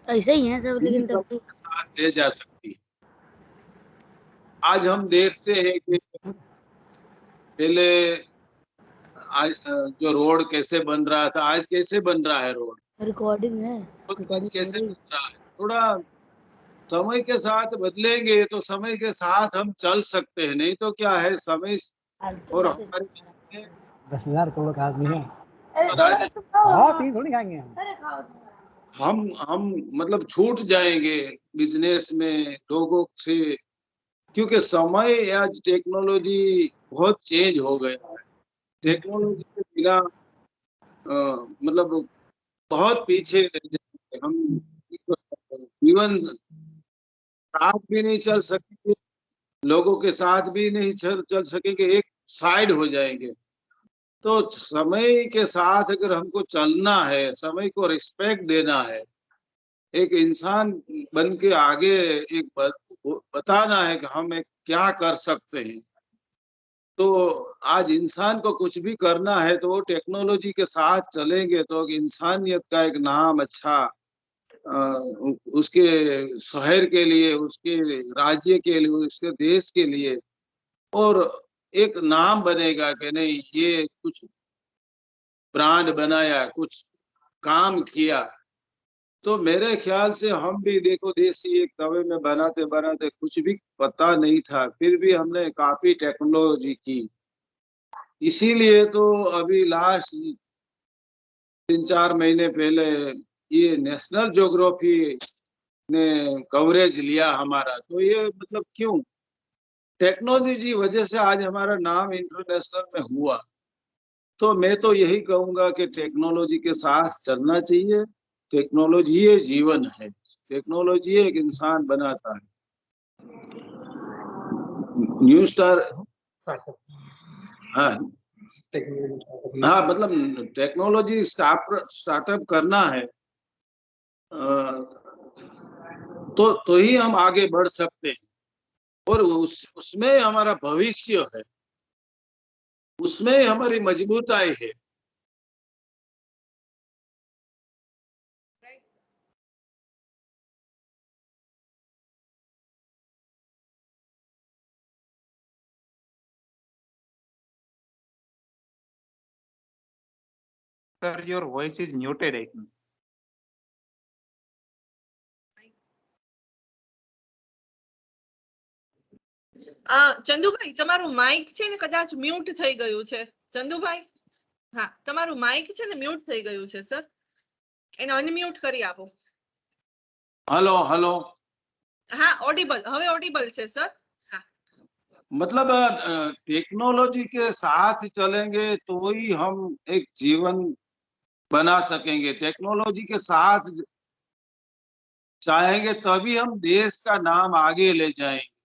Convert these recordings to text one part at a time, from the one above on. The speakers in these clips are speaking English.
ऐसे ही है सब, लेकिन तब भी साथ ले जा सकती है। आज हम देखते हैं कि पहले आज जो रोड कैसे बन रहा था, आज कैसे बन रहा है रोड, रिकॉर्डिंग है, और रिकॉर्डिंग हो कैसे रही। बन रहा है। थोड़ा समय के साथ बदलेंगे तो समय के साथ हम चल सकते हैं, नहीं तो क्या है समय और हमारे 10,000 करोड़ का आदमी है। अरे थोड़ा तो खाओ। हाँ, 3 थोड़ी खाएंगे हम। अरे खाओ। हम मतलब छूट जाएंगे बिजनेस में लोगों से, क्योंकि समय या टेक्नोलॉजी बहुत चेंज हो गया है। टेक्नोलॉजी के बिना मतलब बहुत पीछे रह जाएंगे हम। जीवन साथ भी नहीं चल सकेंगे, लोगों के साथ भी नहीं चल सकेंगे, एक साइड हो जाएंगे। तो समय के साथ अगर हमको चलना है, समय को रिस्पेक्ट देना है, एक इंसान बन के आगे एक बताना है कि हम एक क्या कर सकते हैं, तो आज इंसान को कुछ भी करना है तो वो टेक्नोलॉजी के साथ चलेंगे तो इंसानियत का एक नाम अच्छा उसके शहर के लिए, उसके राज्य के लिए, उसके देश के लिए, और एक नाम बनेगा कि नहीं ये कुछ ब्रांड बनाया, कुछ काम किया। तो मेरे ख्याल से हम भी देखो देसी एक तवे में बनाते बनाते कुछ भी पता नहीं था, फिर भी हमने काफी टेक्नोलॉजी की। इसीलिए तो अभी लास्ट 3-4 महीने पहले ये नेशनल ज्योग्राफी ने कवरेज लिया हमारा। तो ये मतलब क्यों, टेक्नोलॉजी वजह से आज हमारा नाम इंटरनेशनल में हुआ। तो मैं तो यही कहूंगा कि टेक्नोलॉजी के साथ चलना चाहिए। टेक्नोलॉजी ये जीवन है, टेक्नोलॉजी एक इंसान बनाता है। न्यू स्टार, हाँ हाँ, मतलब टेक्नोलॉजी स्टार्टअप करना है तो ही हम आगे बढ़ सकते हैं। और उसमें हमारा भविष्य है, उसमें हमारी मजबूताई है। Sir, your voice is muted, I think. Chandubhai તમારું માઇક છે ને કદાચ મ્યુટ થઈ ગયું છે. ચંદુભાઈ, હા તમારું માઇક છે ને મ્યુટ થઈ ગયું છે સર, એને અનમ્યુટ કરી આપો. हेलो हेलो, હા ઓડિબલ, હવે ઓડિબલ છે સર. હા, मतलब टेक्नोलॉजी के साथ चलेंगे तो ही हम एक जीवन बना सकेंगे। टेक्नोलॉजी के साथ चाहेंगे तभी हम देश का नाम आगे ले जाएंगे।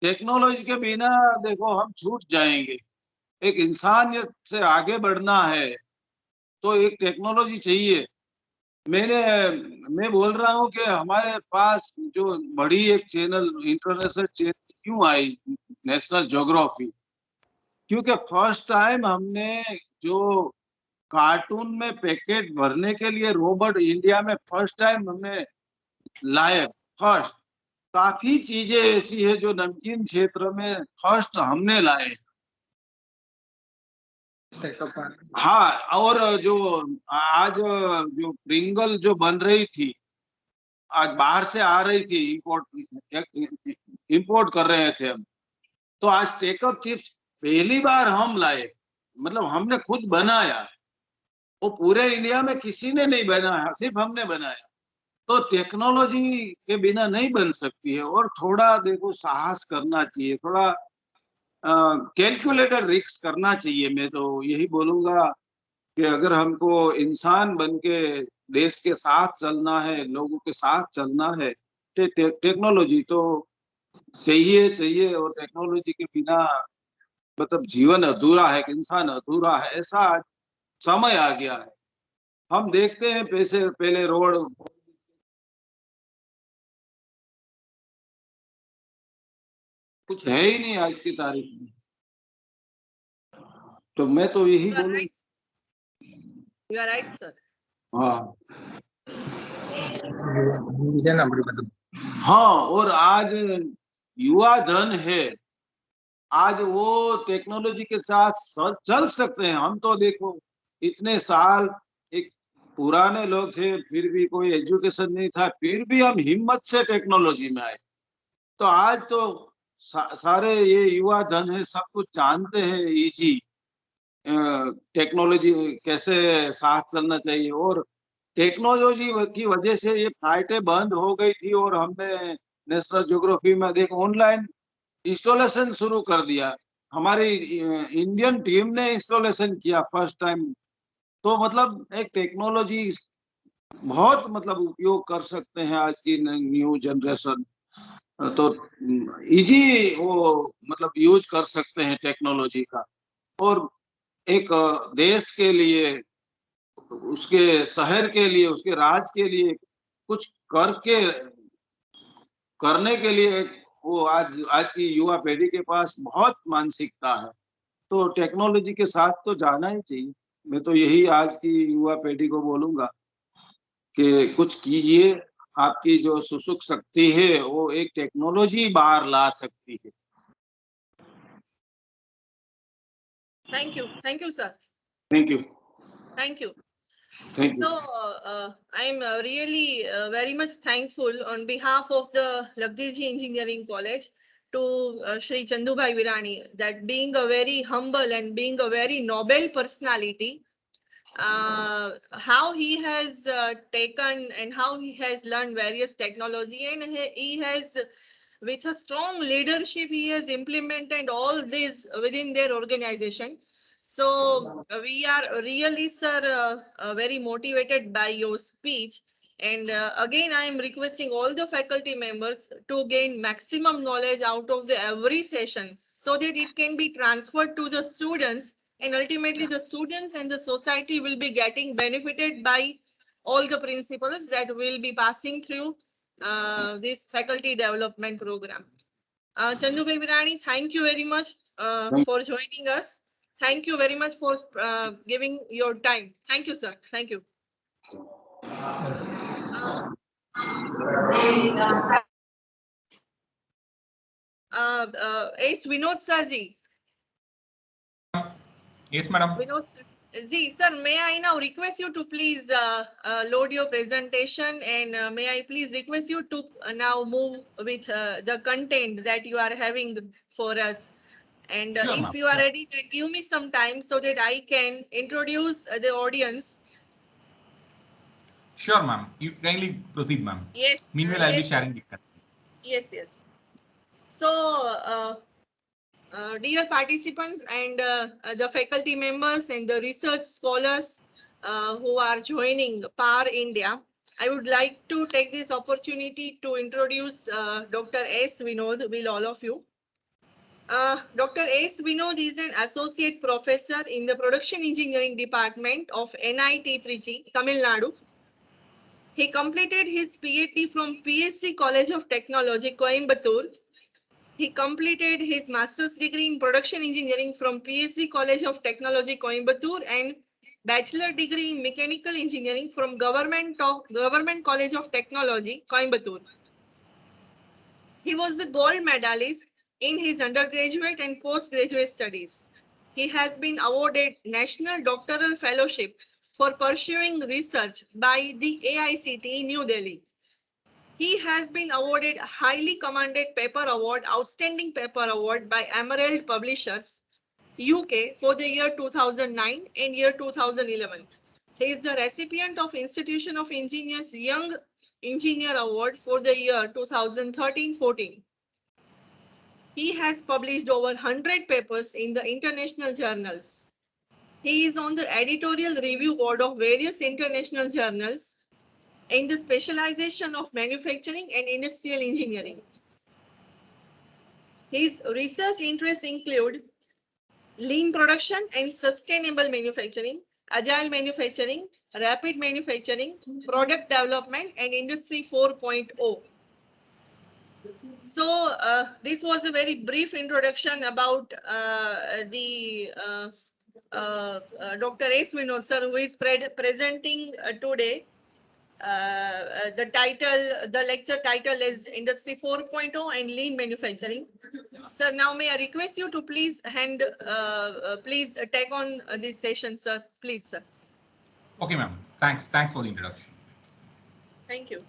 टेक्नोलॉजी के बिना देखो हम छूट जाएंगे। एक इंसानियत से आगे बढ़ना है तो एक टेक्नोलॉजी चाहिए। मैं बोल रहा हूँ कि हमारे पास जो बड़ी एक चैनल, इंटरनेशनल चैनल क्यों आई, नेशनल ज्योग्राफी, क्योंकि फर्स्ट टाइम हमने जो कार्टून में पैकेट भरने के लिए रोबोट इंडिया में फर्स्ट टाइम हमने लाए। फर्स्ट काफी चीजें ऐसी है जो नमकीन क्षेत्र में फर्स्ट हमने लाए। हाँ, और जो आज जो प्रिंगल जो बन रही थी, आज बाहर से आ रही थी, इंपोर्ट कर रहे थे हम, तो आज टेकअप चिप्स पहली बार हम लाए, मतलब हमने खुद बनाया। वो पूरे इंडिया में किसी ने नहीं बनाया, सिर्फ हमने बनाया। तो टेक्नोलॉजी के बिना नहीं बन सकती है। और थोड़ा देखो साहस करना चाहिए, थोड़ा कैलकुलेटेड रिस्क करना चाहिए। मैं तो यही बोलूंगा कि अगर हमको इंसान बन के देश के साथ चलना है, लोगों के साथ चलना है, टेक्नोलॉजी तो चाहिए। और टेक्नोलॉजी के बिना मतलब जीवन अधूरा है, इंसान अधूरा है, ऐसा समय आ गया है। हम देखते हैं पैसे पहले रोड कुछ है ही नहीं आज की तारीख में। तो मैं तो यही बोलूं। You are right, sir. हाँ, हाँ, और आज युवा धन है, आज वो टेक्नोलॉजी के साथ चल सकते हैं। हम तो देखो इतने साल एक पुराने लोग थे, फिर भी कोई एजुकेशन नहीं था, फिर भी हम हिम्मत से टेक्नोलॉजी में आए। तो आज तो सारे ये युवा धन है, सब कुछ जानते हैं इजी टेक्नोलॉजी कैसे साथ चलना चाहिए। और टेक्नोलॉजी की वजह से ये फ्लाइटें बंद हो गई थी और हमने नेशनल ज्योग्राफी में देखो ऑनलाइन इंस्टॉलेशन शुरू कर दिया। हमारी इंडियन टीम ने इंस्टॉलेशन किया फर्स्ट टाइम। तो मतलब एक टेक्नोलॉजी बहुत मतलब उपयोग कर सकते हैं आज की न्यू जनरेशन। तो इजी वो मतलब यूज कर सकते हैं टेक्नोलॉजी का। और एक देश के लिए, उसके शहर के लिए, उसके राज्य के लिए कुछ करने के लिए वो आज की युवा पीढ़ी के पास बहुत मानसिकता है। तो टेक्नोलॉजी के साथ तो जाना ही चाहिए। मैं तो यही आज की युवा पीढ़ी को बोलूंगा कि कुछ कीजिए। आपकी जो सुसुक शक्ति है वो एक टेक्नोलॉजी बाहर ला सकती है। Thank you. Thank you, sir. Thank you. Thank you. Thank So, you. I'm really very much thankful on behalf of the Lagdiji Engineering College to Shri Chandubhai Virani, that being a very humble and being a very noble personality, how he has taken and how he has learned various technology, and he has, with a strong leadership, he has implemented all this within their organization. So we are really, sir, very motivated by your speech. And again, I am requesting all the faculty members to gain maximum knowledge out of the every session so that it can be transferred to the students, and ultimately the students and the society will be getting benefited by all the principles that will be passing through this faculty development program. Chandubhai Virani, thank you very much for joining us. Thank you very much for giving your time. Thank you, sir. Thank you. Ace Vinod Sarji. Yes, madam. Vinod Ji, sir, may I now request you to please load your presentation, and may I please request you to now move with the content that you are having for us. And Sure, if ma'am. you are ready, then give me some time so that I can introduce the audience. Sure, ma'am. You kindly proceed, ma'am. Yes. Meanwhile, I'll be yes, sharing the content. Yes, yes. So, dear participants and the faculty members and the research scholars who are joining PAR India, I would like to take this opportunity to introduce Dr. S. Vinod with all of you. Dr. S. Vinod is an associate professor in the production engineering department of NIT Trichy, Tamil Nadu. He completed his PhD from PSC College of Technology, Coimbatore. He completed his master's degree in production engineering from PSC College of Technology, Coimbatore, and bachelor degree in mechanical engineering from Government College of Technology, Coimbatore. He was a gold medalist in his undergraduate and postgraduate studies. He has been awarded National Doctoral Fellowship for pursuing research by the AICTE New Delhi. He has been awarded Highly Commended Paper Award, Outstanding Paper Award by Emerald Publishers, UK for the year 2009 and year 2011. He is the recipient of Institution of Engineers Young Engineer Award for the year 2013-14. He has published over 100 papers in the international journals. He is on the editorial review board of various international journals in the specialization of manufacturing and industrial engineering. His research interests include lean production and sustainable manufacturing, agile manufacturing, rapid manufacturing, product development, and Industry 4.0. So this was a very brief introduction about Dr. S. Vinod sir, who is presenting today the lecture title is Industry 4.0 and Lean Manufacturing. Sir, now may I request you to please please take on this session, sir. Please, sir. Okay, ma'am. Thanks for the introduction. Thank you.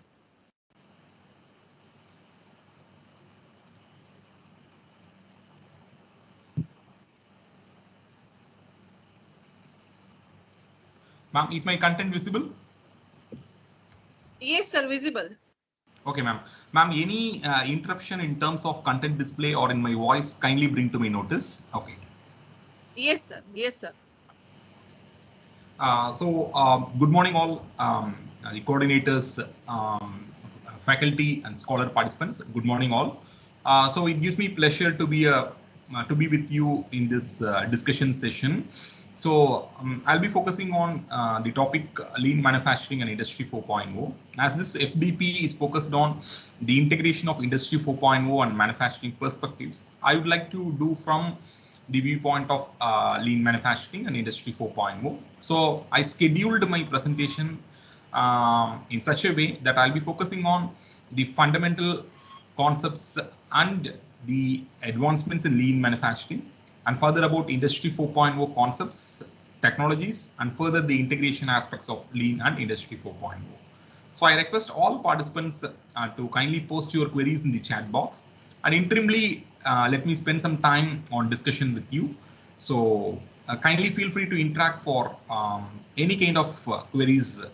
Ma'am, is my content visible? Yes, sir, visible. Okay, ma'am. Ma'am, any interruption in terms of content display or in my voice, kindly bring to my notice. Okay. Yes, sir. Yes, sir. Good morning all the coordinators, faculty and scholar participants. Good morning all. So it gives me pleasure to be with you in this discussion session. So I'll be focusing on the topic Lean Manufacturing and Industry 4.0. As this FDP is focused on the integration of Industry 4.0 and manufacturing perspectives, I would like to do from the viewpoint of Lean Manufacturing and Industry 4.0. So I scheduled my presentation in such a way that I'll be focusing on the fundamental concepts and the advancements in Lean Manufacturing, and further about Industry 4.0 concepts, technologies, and further the integration aspects of Lean and Industry 4.0. So I request all participants to kindly post your queries in the chat box, and interimly let me spend some time on discussion with you. So kindly feel free to interact for any kind of queries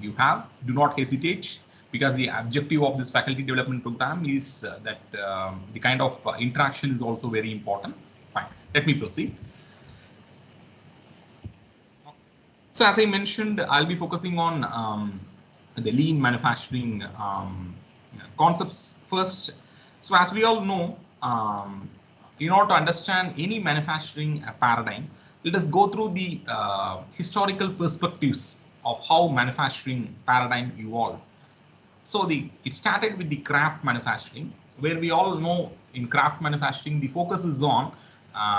you have. Do not hesitate, because the objective of this faculty development program is that the kind of interaction is also very important. Fine, let me proceed. So as I mentioned, I'll be focusing on the lean manufacturing concepts first. So as we all know, in order to understand any manufacturing paradigm, let us go through the historical perspectives of how manufacturing paradigm evolved. So it started with the craft manufacturing, where we all know in craft manufacturing, the focus is on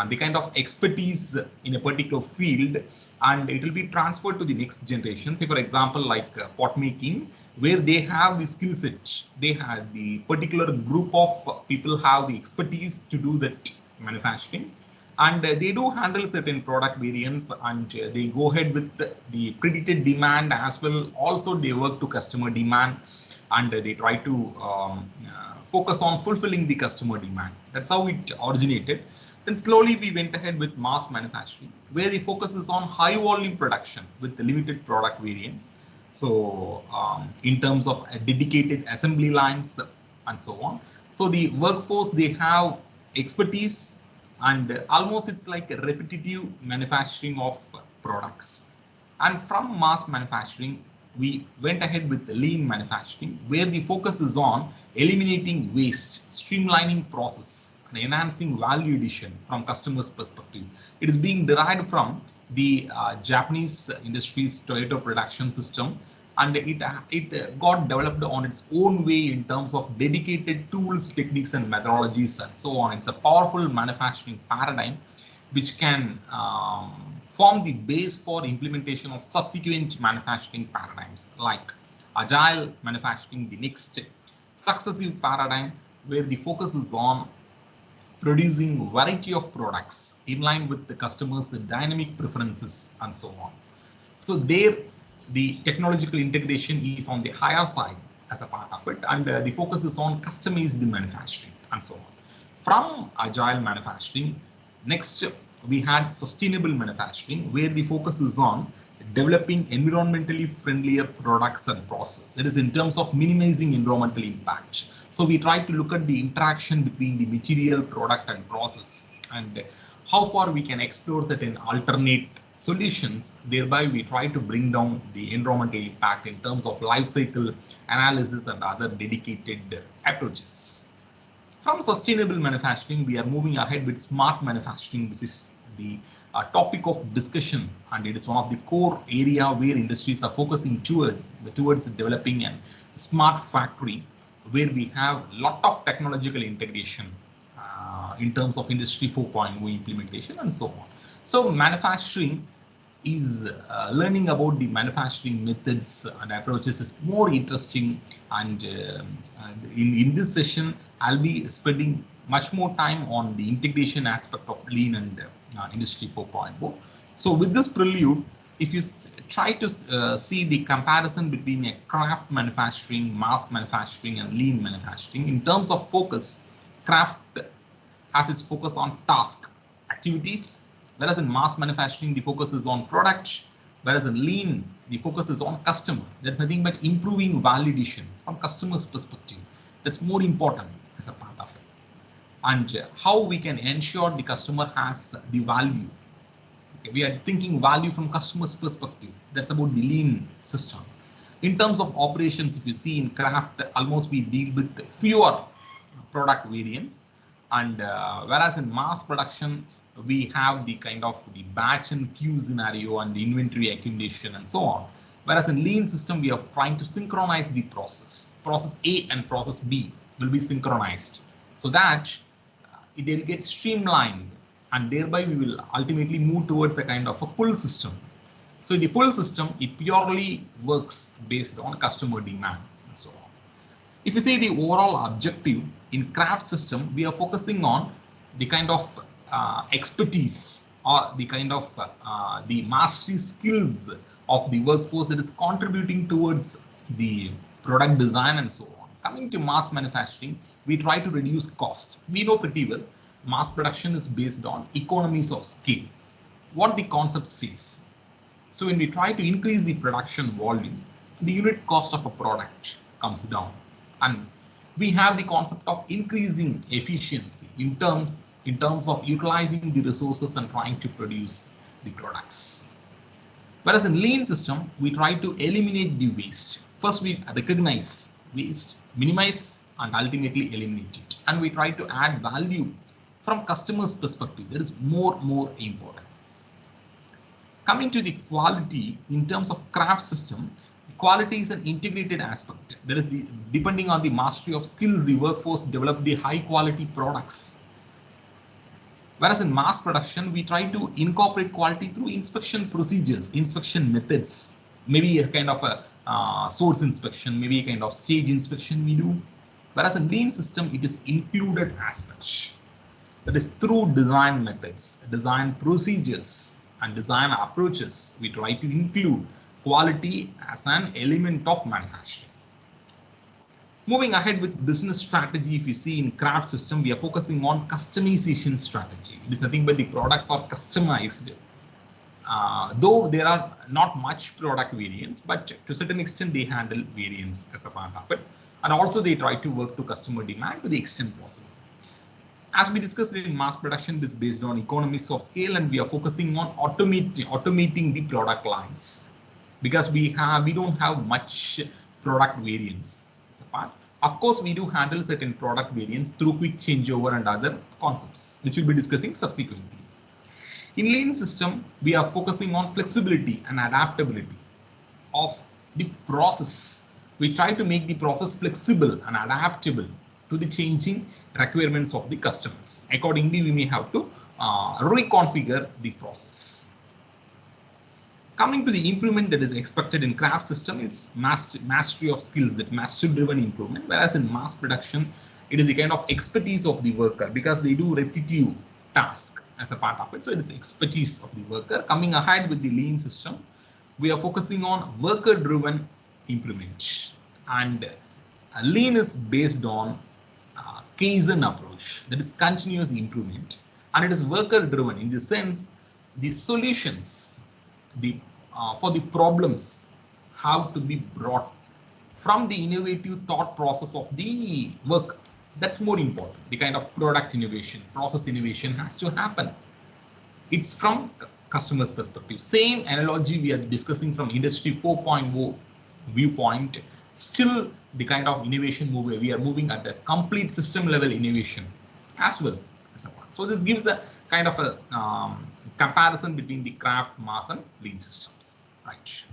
the kind of expertise in a particular field, and it will be transferred to the next generation. Say, for example, like pot making, where they have the skill set, they have the particular group of people have the expertise to do that manufacturing, and they do handle certain product variants, and they go ahead with the predicted demand as well. Also, they work to customer demand, and they try to focus on fulfilling the customer demand. That's how it originated. Then slowly we went ahead with mass manufacturing, where the focus is on high volume production with the limited product variants. So in terms of dedicated assembly lines and so on. So the workforce, they have expertise, and almost it's like a repetitive manufacturing of products. And from mass manufacturing, we went ahead with the lean manufacturing, where the focus is on eliminating waste, streamlining process, and enhancing value addition from customers' perspective. It is being derived from the Japanese industry's Toyota production system, and it got developed on its own way in terms of dedicated tools, techniques, and methodologies, and so on. It's a powerful manufacturing paradigm which can form the base for implementation of subsequent manufacturing paradigms like agile manufacturing, the next successive paradigm, where the focus is on producing variety of products in line with the customer's dynamic preferences and so on. So there, the technological integration is on the higher side as a part of it, and the focus is on customized manufacturing and so on. From agile manufacturing, next we had sustainable manufacturing, where the focus is on developing environmentally friendlier products and processes. That is in terms of minimizing environmental impact. So we try to look at the interaction between the material, product, and process, and how far we can explore certain alternate solutions. Thereby, we try to bring down the environmental impact in terms of life cycle analysis and other dedicated approaches. From sustainable manufacturing, we are moving ahead with smart manufacturing, which is the topic of discussion, and it is one of the core area where industries are focusing towards developing a smart factory, where we have a lot of technological integration in terms of Industry 4.0 implementation and so on. So manufacturing is learning about the manufacturing methods and approaches is more interesting. And in this session, I'll be spending much more time on the integration aspect of Lean and Industry 4.0. So with this prelude, if you try to see the comparison between a craft manufacturing, mass manufacturing, and lean manufacturing, in terms of focus, craft has its focus on task activities, whereas in mass manufacturing, the focus is on product, whereas in lean, the focus is on customer. There is nothing but improving value addition from customer's perspective. That's more important as a part of it. And how we can ensure the customer has the value. Okay, we are thinking value from customer's perspective. That's about the lean system. In terms of operations, if you see in craft, almost we deal with fewer product variants. And whereas in mass production, we have the kind of the batch and queue scenario and the inventory accumulation and so on. Whereas in lean system, we are trying to synchronize the process. Process A and process B will be synchronized so that it will get streamlined, and thereby we will ultimately move towards a kind of a pull system. So in the pull system, it purely works based on customer demand and so on. If you see the overall objective in craft system, we are focusing on the kind of expertise or the kind of the mastery skills of the workforce that is contributing towards the product design and so on. Coming to mass manufacturing, we try to reduce cost. We know pretty well mass production is based on economies of scale. What the concept says. So when we try to increase the production volume, the unit cost of a product comes down. And we have the concept of increasing efficiency in terms of utilizing the resources and trying to produce the products. Whereas in lean system, we try to eliminate the waste. First, we recognize waste, minimize, and ultimately eliminate it. And we try to add value from customer's perspective. That is more important. Coming to the quality, in terms of craft system, quality is an integrated aspect. That is depending on the mastery of skills, the workforce develop the high quality products. Whereas in mass production, we try to incorporate quality through inspection procedures, inspection methods, maybe a kind of a source inspection, maybe a kind of stage inspection we do. Whereas in lean system, it is included aspects. That is through design methods, design procedures, and design approaches, we try to include quality as an element of manufacturing. Moving ahead with business strategy, if you see in craft system, we are focusing on customization strategy. It is nothing but the products are customized. Though there are not much product variants, but to a certain extent they handle variants as a part of it. And also they try to work to customer demand to the extent possible. As we discussed in mass production, this is based on economies of scale, and we are focusing on automating the product lines because we don't have much product variants as a part. Of course, we do handle certain product variants through quick changeover and other concepts, which we'll be discussing subsequently. In lean system, we are focusing on flexibility and adaptability of the process. We try to make the process flexible and adaptable to the changing requirements of the customers. Accordingly, we may have to reconfigure the process. Coming to the improvement that is expected in craft system is mastery of skills, that mastery-driven improvement, whereas in mass production, it is the kind of expertise of the worker because they do repetitive tasks as a part of it. So it is expertise of the worker. Coming ahead with the lean system, we are focusing on worker-driven improvement, and lean is based on Kaizen approach, that is continuous improvement, and it is worker driven in the sense the solutions for the problems have to be brought from the innovative thought process of the worker. That's more important. The kind of product innovation, process innovation has to happen. It's from customer's perspective. Same analogy we are discussing from Industry 4.0 viewpoint. Still the kind of innovation we are moving at a complete system level innovation as well as a part. So this gives a kind of a comparison between the craft, mass, and lean systems, right?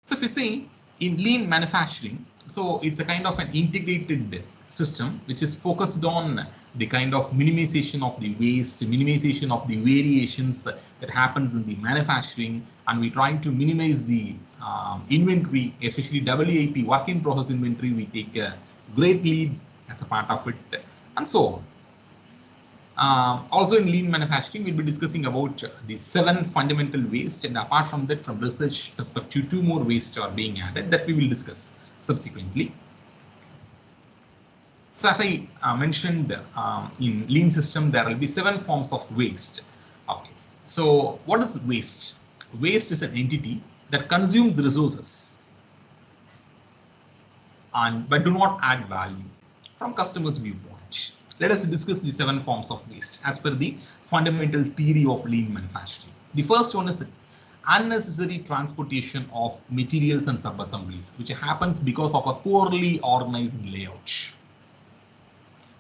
So if you see in lean manufacturing, so it's a kind of an integrated system which is focused on the kind of minimization of the waste, minimization of the variations that happens in the manufacturing, and we try to minimize the inventory, especially WIP, work in process inventory. We take a great lead as a part of it, and so on. Also in lean manufacturing, we'll be discussing about the 7 fundamental waste, and apart from that, from research perspective, 2 more wastes are being added that we will discuss subsequently. So as I mentioned, in lean system, there will be 7 forms of waste. Okay. So what is waste? Waste is an entity that consumes resources but do not add value from customers' viewpoint. Let us discuss the 7 forms of waste as per the fundamental theory of lean manufacturing. The first one is unnecessary transportation of materials and sub-assemblies, which happens because of a poorly organized layout.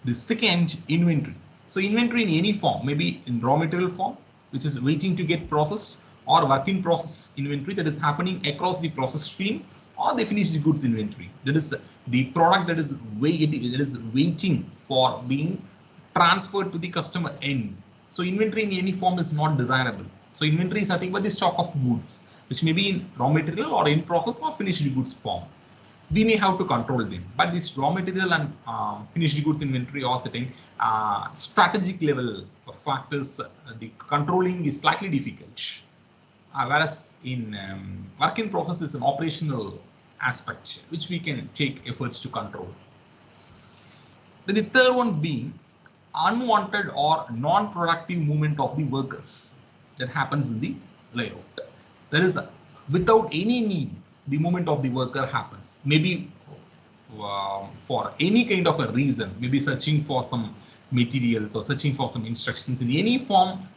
The second, inventory. So inventory in any form, maybe in raw material form, which is waiting to get processed, or work in process inventory that is happening across the process stream, or the finished goods inventory. That is the product that is waiting for being transferred to the customer end. So inventory in any form is not desirable. So inventory is nothing but the stock of goods, which may be in raw material or in process or finished goods form. We may have to control them, but this raw material and finished goods inventory are certain strategic level of factors. The controlling is slightly difficult, whereas in work in process is an operational aspect which we can take efforts to control. Then the third one being unwanted or non-productive movement of the workers that happens in the layout. That is, without any need, the movement of the worker happens. Maybe for any kind of a reason, maybe searching for some materials or searching for some instructions, in any form,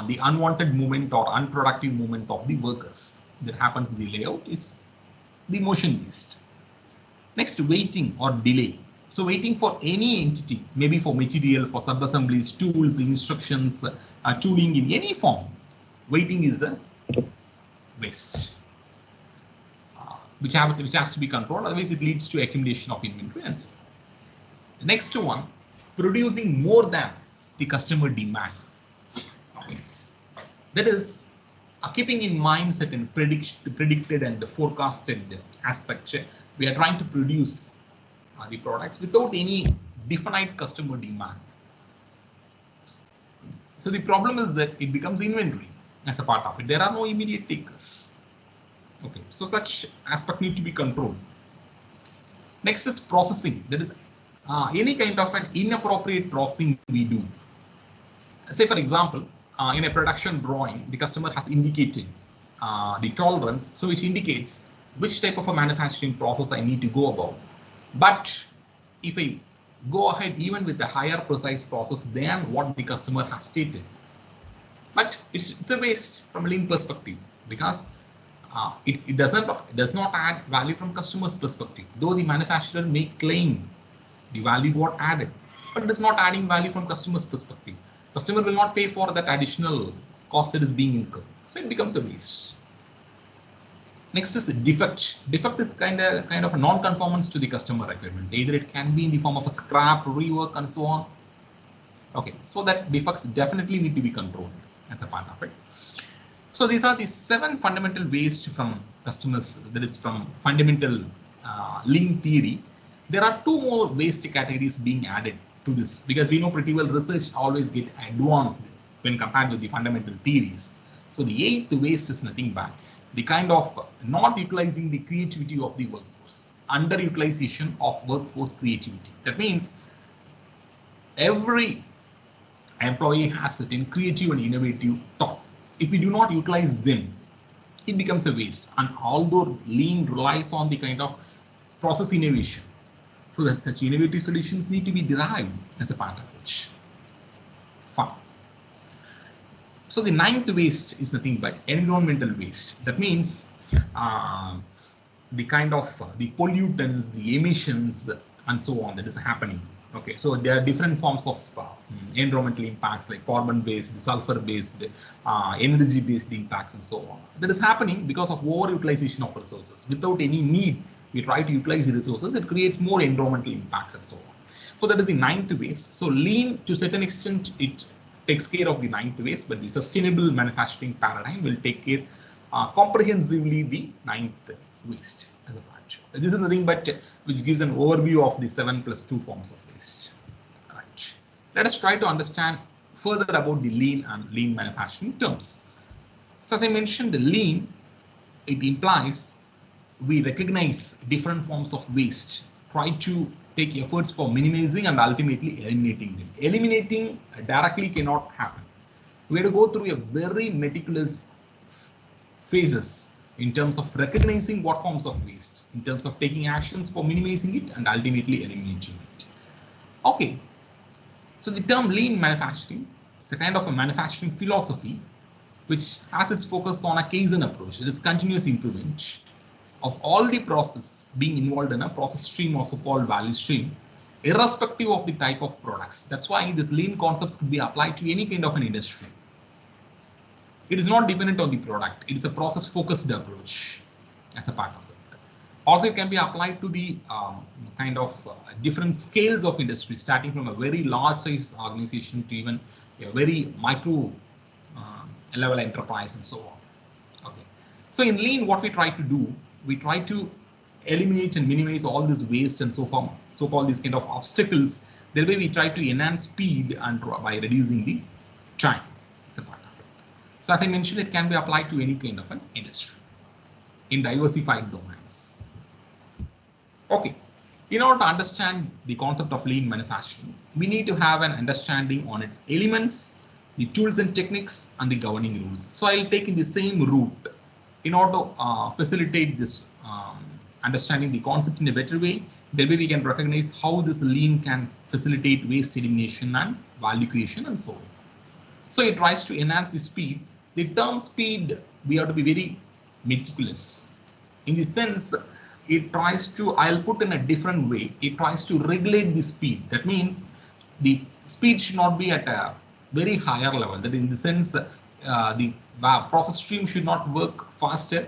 the unwanted movement or unproductive movement of the workers that happens in the layout is the motion waste. Next, waiting or delay. So waiting for any entity, maybe for material, for sub-assemblies, tools, instructions, tooling in any form, waiting is a waste. Which has to be controlled, otherwise it leads to accumulation of inventory and so on. The next one, producing more than the customer demand. That is, keeping in mind certain predicted and forecasted aspects, we are trying to produce the products without any definite customer demand. So the problem is that it becomes inventory as a part of it. There are no immediate takers. Okay, so such aspect need to be controlled. Next is processing. That is any kind of an inappropriate processing we do. Say for example, in a production drawing, the customer has indicated the tolerance, so which indicates which type of a manufacturing process I need to go about. But if I go ahead even with a higher precise process than what the customer has stated, but it's a waste from a lean perspective, because it does not add value from customer's perspective. Though the manufacturer may claim the value got added, but it is not adding value from customer's perspective. Customer will not pay for that additional cost that is being incurred, so it becomes a waste. Next is defect. Defect is kind of a non-conformance to the customer requirements. Either it can be in the form of a scrap, rework, and so on. Okay, so that defects definitely need to be controlled as a part of it. So these are the 7 fundamental waste from customers, that is from fundamental lean theory. There are 2 more waste categories being added to this, because we know pretty well research always get advanced when compared with the fundamental theories. So the 8th waste is nothing but the kind of not utilizing the creativity of the workforce, underutilization of workforce creativity. That means every employee has certain creative and innovative thought. If we do not utilize them, it becomes a waste. And although lean relies on the kind of process innovation, so that such innovative solutions need to be derived as a part of it. Fine. So the 9th waste is nothing but environmental waste. That means the kind of the pollutants, the emissions, and so on that is happening. Okay, so there are different forms of environmental impacts like carbon-based, sulfur-based, energy-based impacts, and so on. That is happening because of overutilization of resources. Without any need, we try to utilize the resources, it creates more environmental impacts and so on. So that is the ninth waste. So lean, to a certain extent, it takes care of the ninth waste, but the sustainable manufacturing paradigm will take care comprehensively the ninth waste as a part. This is nothing but which gives an overview of the 7+2 forms of waste. Right. Let us try to understand further about the lean and lean manufacturing terms. So as I mentioned, the lean, it implies we recognize different forms of waste, try to take efforts for minimizing and ultimately eliminating them. Eliminating directly cannot happen. We have to go through a very meticulous phases in terms of recognizing what forms of waste, in terms of taking actions for minimizing it and ultimately eliminating it. Okay, so the term lean manufacturing is a kind of a manufacturing philosophy which has its focus on a Kaizen approach. It is continuous improvement of all the process being involved in a process stream or so-called value stream, irrespective of the type of products. That's why this lean concepts could be applied to any kind of an industry. It is not dependent on the product. It is a process-focused approach as a part of it. Also, it can be applied to the kind of different scales of industry, starting from a very large size organization to even a very micro level enterprise and so on. Okay. So in lean, what we try to do, we try to eliminate and minimize all this waste and so-called these kind of obstacles. That way we try to enhance speed and by reducing the time. It's a part of it. So as I mentioned, it can be applied to any kind of an industry in diversified domains. Okay. In order to understand the concept of lean manufacturing, we need to have an understanding on its elements, the tools and techniques, and the governing rules. So I'll take in the same route in order to facilitate this understanding the concept in a better way. That way we can recognize how this lean can facilitate waste elimination and value creation and so on. So it tries to enhance the speed. The term speed, we have to be very meticulous. In the sense, it tries to, I'll put in a different way, it tries to regulate the speed. That means the speed should not be at a very higher level. That in the sense, the process stream should not work faster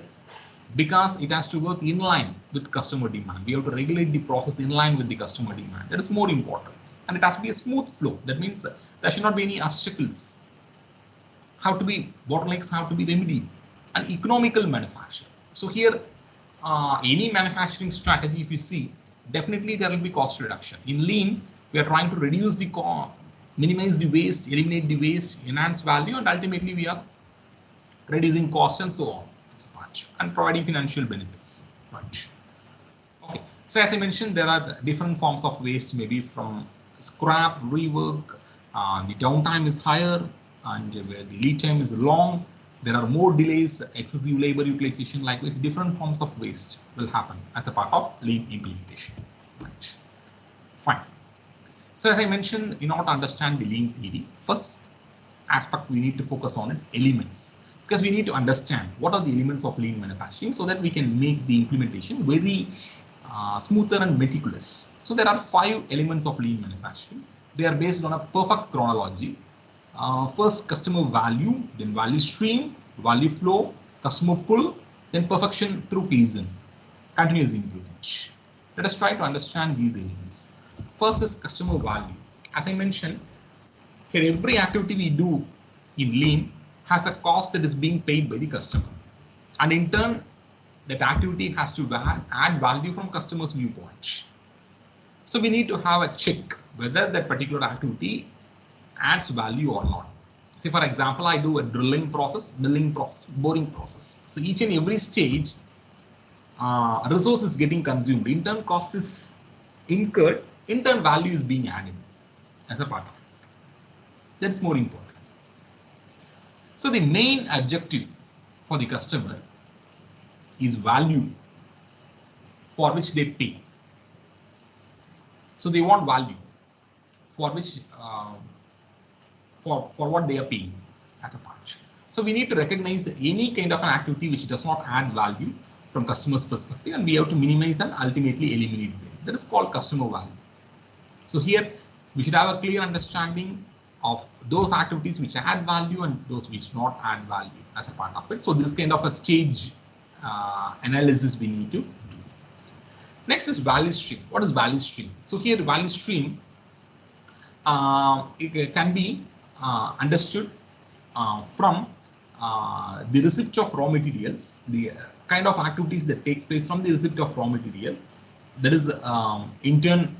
because it has to work in line with customer demand. We have to regulate the process in line with the customer demand. That is more important. And it has to be a smooth flow. That means there should not be any obstacles. How to be bottlenecks, how to be remedied, and economical manufacturing. So here, any manufacturing strategy, if you see, definitely there will be cost reduction. In lean, we are trying to reduce the cost, minimize the waste, eliminate the waste, enhance value, and ultimately we are reducing cost and so on as a part, and providing financial benefits. Right. Okay. So as I mentioned, there are different forms of waste, maybe from scrap, rework, the downtime is higher, and where the lead time is long. There are more delays, excessive labor utilization, likewise different forms of waste will happen as a part of lean implementation. Right. Fine. So as I mentioned, in order to understand the lean theory, first aspect we need to focus on its elements, because we need to understand what are the elements of lean manufacturing so that we can make the implementation very smoother and meticulous. So there are 5 elements of lean manufacturing. They are based on a perfect chronology. First, customer value, then value stream, value flow, customer pull, then perfection through Kaizen, continuous improvement. Let us try to understand these elements. First is customer value. As I mentioned, here every activity we do in lean has a cost that is being paid by the customer. And in turn, that activity has to add value from customer's viewpoint. So we need to have a check whether that particular activity adds value or not. Say for example, I do a drilling process, milling process, boring process. So each and every stage, resource is getting consumed. In turn, cost is incurred. In turn, value is being added as a part of it. That's more important. So the main objective for the customer is value for which they pay. So they want value for which for what they are paying as a part. So we need to recognize any kind of an activity which does not add value from customer's perspective, and we have to minimize and ultimately eliminate them. That is called customer value. So here we should have a clear understanding of those activities which add value and those which not add value as a part of it. So this kind of a stage analysis we need to do. Next is value stream. What is value stream? So here value stream it can be understood from the receipt of raw materials, the kind of activities that takes place from the receipt of raw material. That is in turn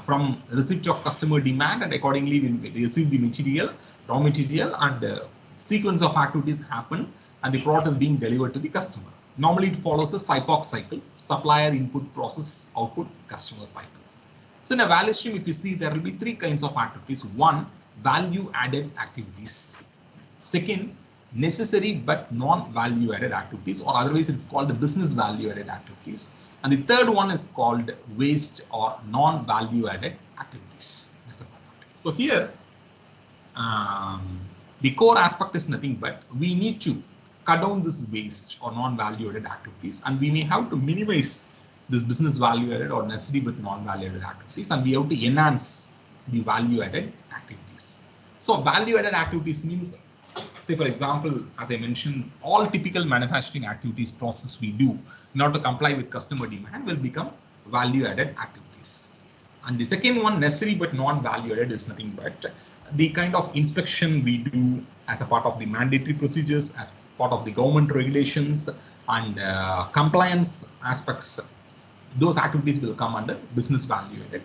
from receipt of customer demand, and accordingly we receive the material, raw material, and sequence of activities happen, and the product is being delivered to the customer. Normally it follows a SIPOC cycle: supplier, input, process, output, customer cycle. So in a value stream, if you see, there will be three kinds of activities. One, value added activities. Second, necessary but non-value added activities, or otherwise it's called the business value added activities. And the third one is called waste or non-value added activities. So here, the core aspect is nothing but we need to cut down this waste or non-value added activities, and we may have to minimize this business value added or necessary but non-value added activities, and we have to enhance the value added activities. So value added activities means, say for example, as I mentioned, all typical manufacturing activities process we do in order to comply with customer demand will become value added activities. And the second one, necessary but non-value added, is nothing but the kind of inspection we do as a part of the mandatory procedures, as part of the government regulations and compliance aspects. Those activities will come under business value added.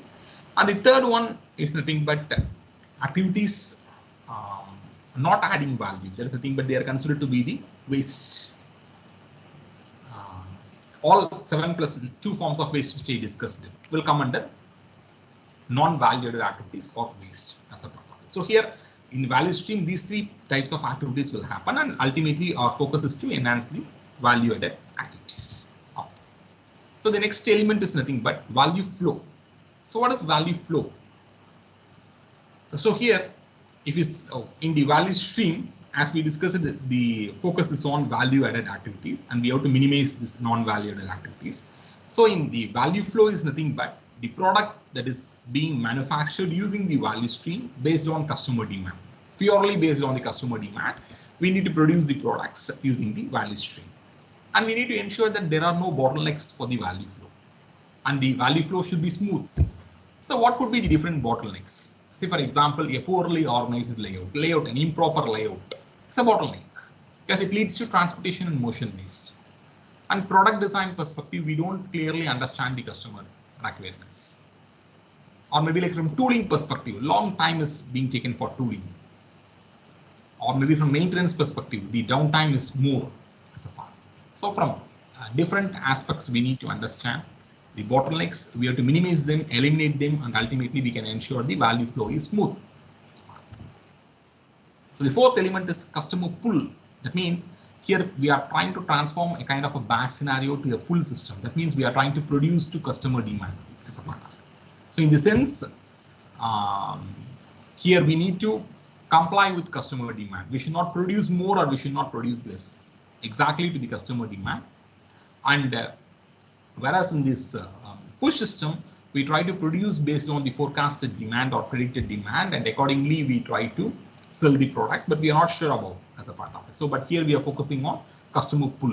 And the third one is nothing but activities not adding value. There is nothing but they are considered to be the waste. All 7 plus 2 forms of waste which I discussed will come under non-value added activities or waste as a part of it. So here in value stream, these 3 types of activities will happen, and ultimately our focus is to enhance the value added activities. So the next element is nothing but value flow. So what is value flow? So here, if is in the value stream, as we discussed, the focus is on value added activities, and we have to minimize this non-value added activities. So in the value flow is nothing but the product that is being manufactured using the value stream based on customer demand. Purely based on the customer demand, we need to produce the products using the value stream. And we need to ensure that there are no bottlenecks for the value flow. And the value flow should be smooth. So what could be the different bottlenecks? Say for example, a poorly organized layout, an improper layout. It's a bottleneck because it leads to transportation and motion waste. And product design perspective, we don't clearly understand the customer requirements. Or maybe like from tooling perspective, long time is being taken for tooling. Or maybe from maintenance perspective, the downtime is more as a part. So from different aspects, we need to understand the bottlenecks. We have to minimize them, eliminate them, and ultimately we can ensure the value flow is smooth. So the fourth element is customer pull. That means here we are trying to transform a kind of a batch scenario to a pull system. That means we are trying to produce to customer demand as a part of it. So in the sense, here we need to comply with customer demand. We should not produce more or we should not produce less, exactly to the customer demand. And whereas in this push system, we try to produce based on the forecasted demand or predicted demand, and accordingly we try to sell the products, but we are not sure about as a part of it. So, but here we are focusing on customer pull.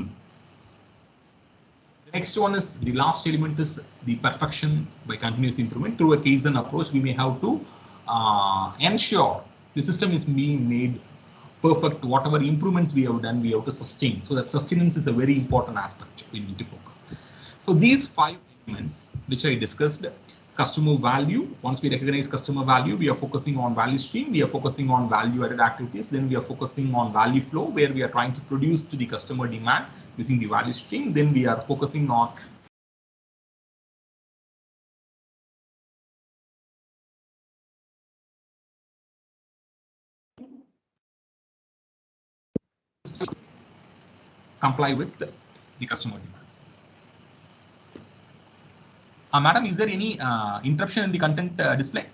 The next one is the last element is the perfection by continuous improvement. Through a Kaizen approach, we may have to ensure the system is being made perfect. Whatever improvements we have done, we have to sustain. So that sustenance is a very important aspect we need to focus. So these 5 elements which I discussed: customer value. Once we recognize customer value, we are focusing on value stream. We are focusing on value added activities. Then we are focusing on value flow, where we are trying to produce to the customer demand using the value stream. Then we are focusing on comply with the customer demands. Madam, is there any interruption in the content display?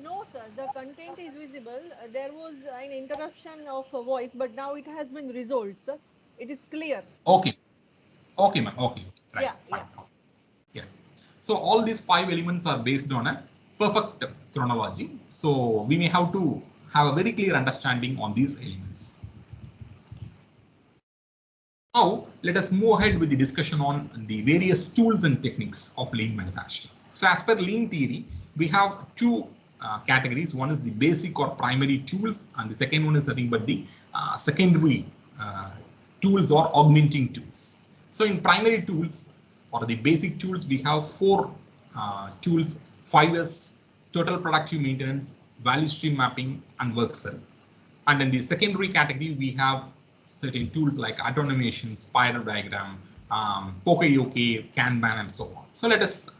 No, sir. The content is visible. There was an interruption of a voice, but now it has been resolved, sir. It is clear. Okay. Okay, ma'am. Okay. Right. Yeah, Fine. yeah. Yeah. So all these 5 elements are based on a perfect chronology. So we may have to have a very clear understanding on these elements. Now, let us move ahead with the discussion on the various tools and techniques of lean manufacturing. So as per lean theory, we have two categories. One is the basic or primary tools, and the second one is nothing but the secondary tools or augmenting tools. So in primary tools or the basic tools, we have four tools: 5S, total productive maintenance, value stream mapping, and work cell. And in the secondary category, we have certain tools like automation, spiral diagram, Poka-yoke, Kanban, and so on. So let us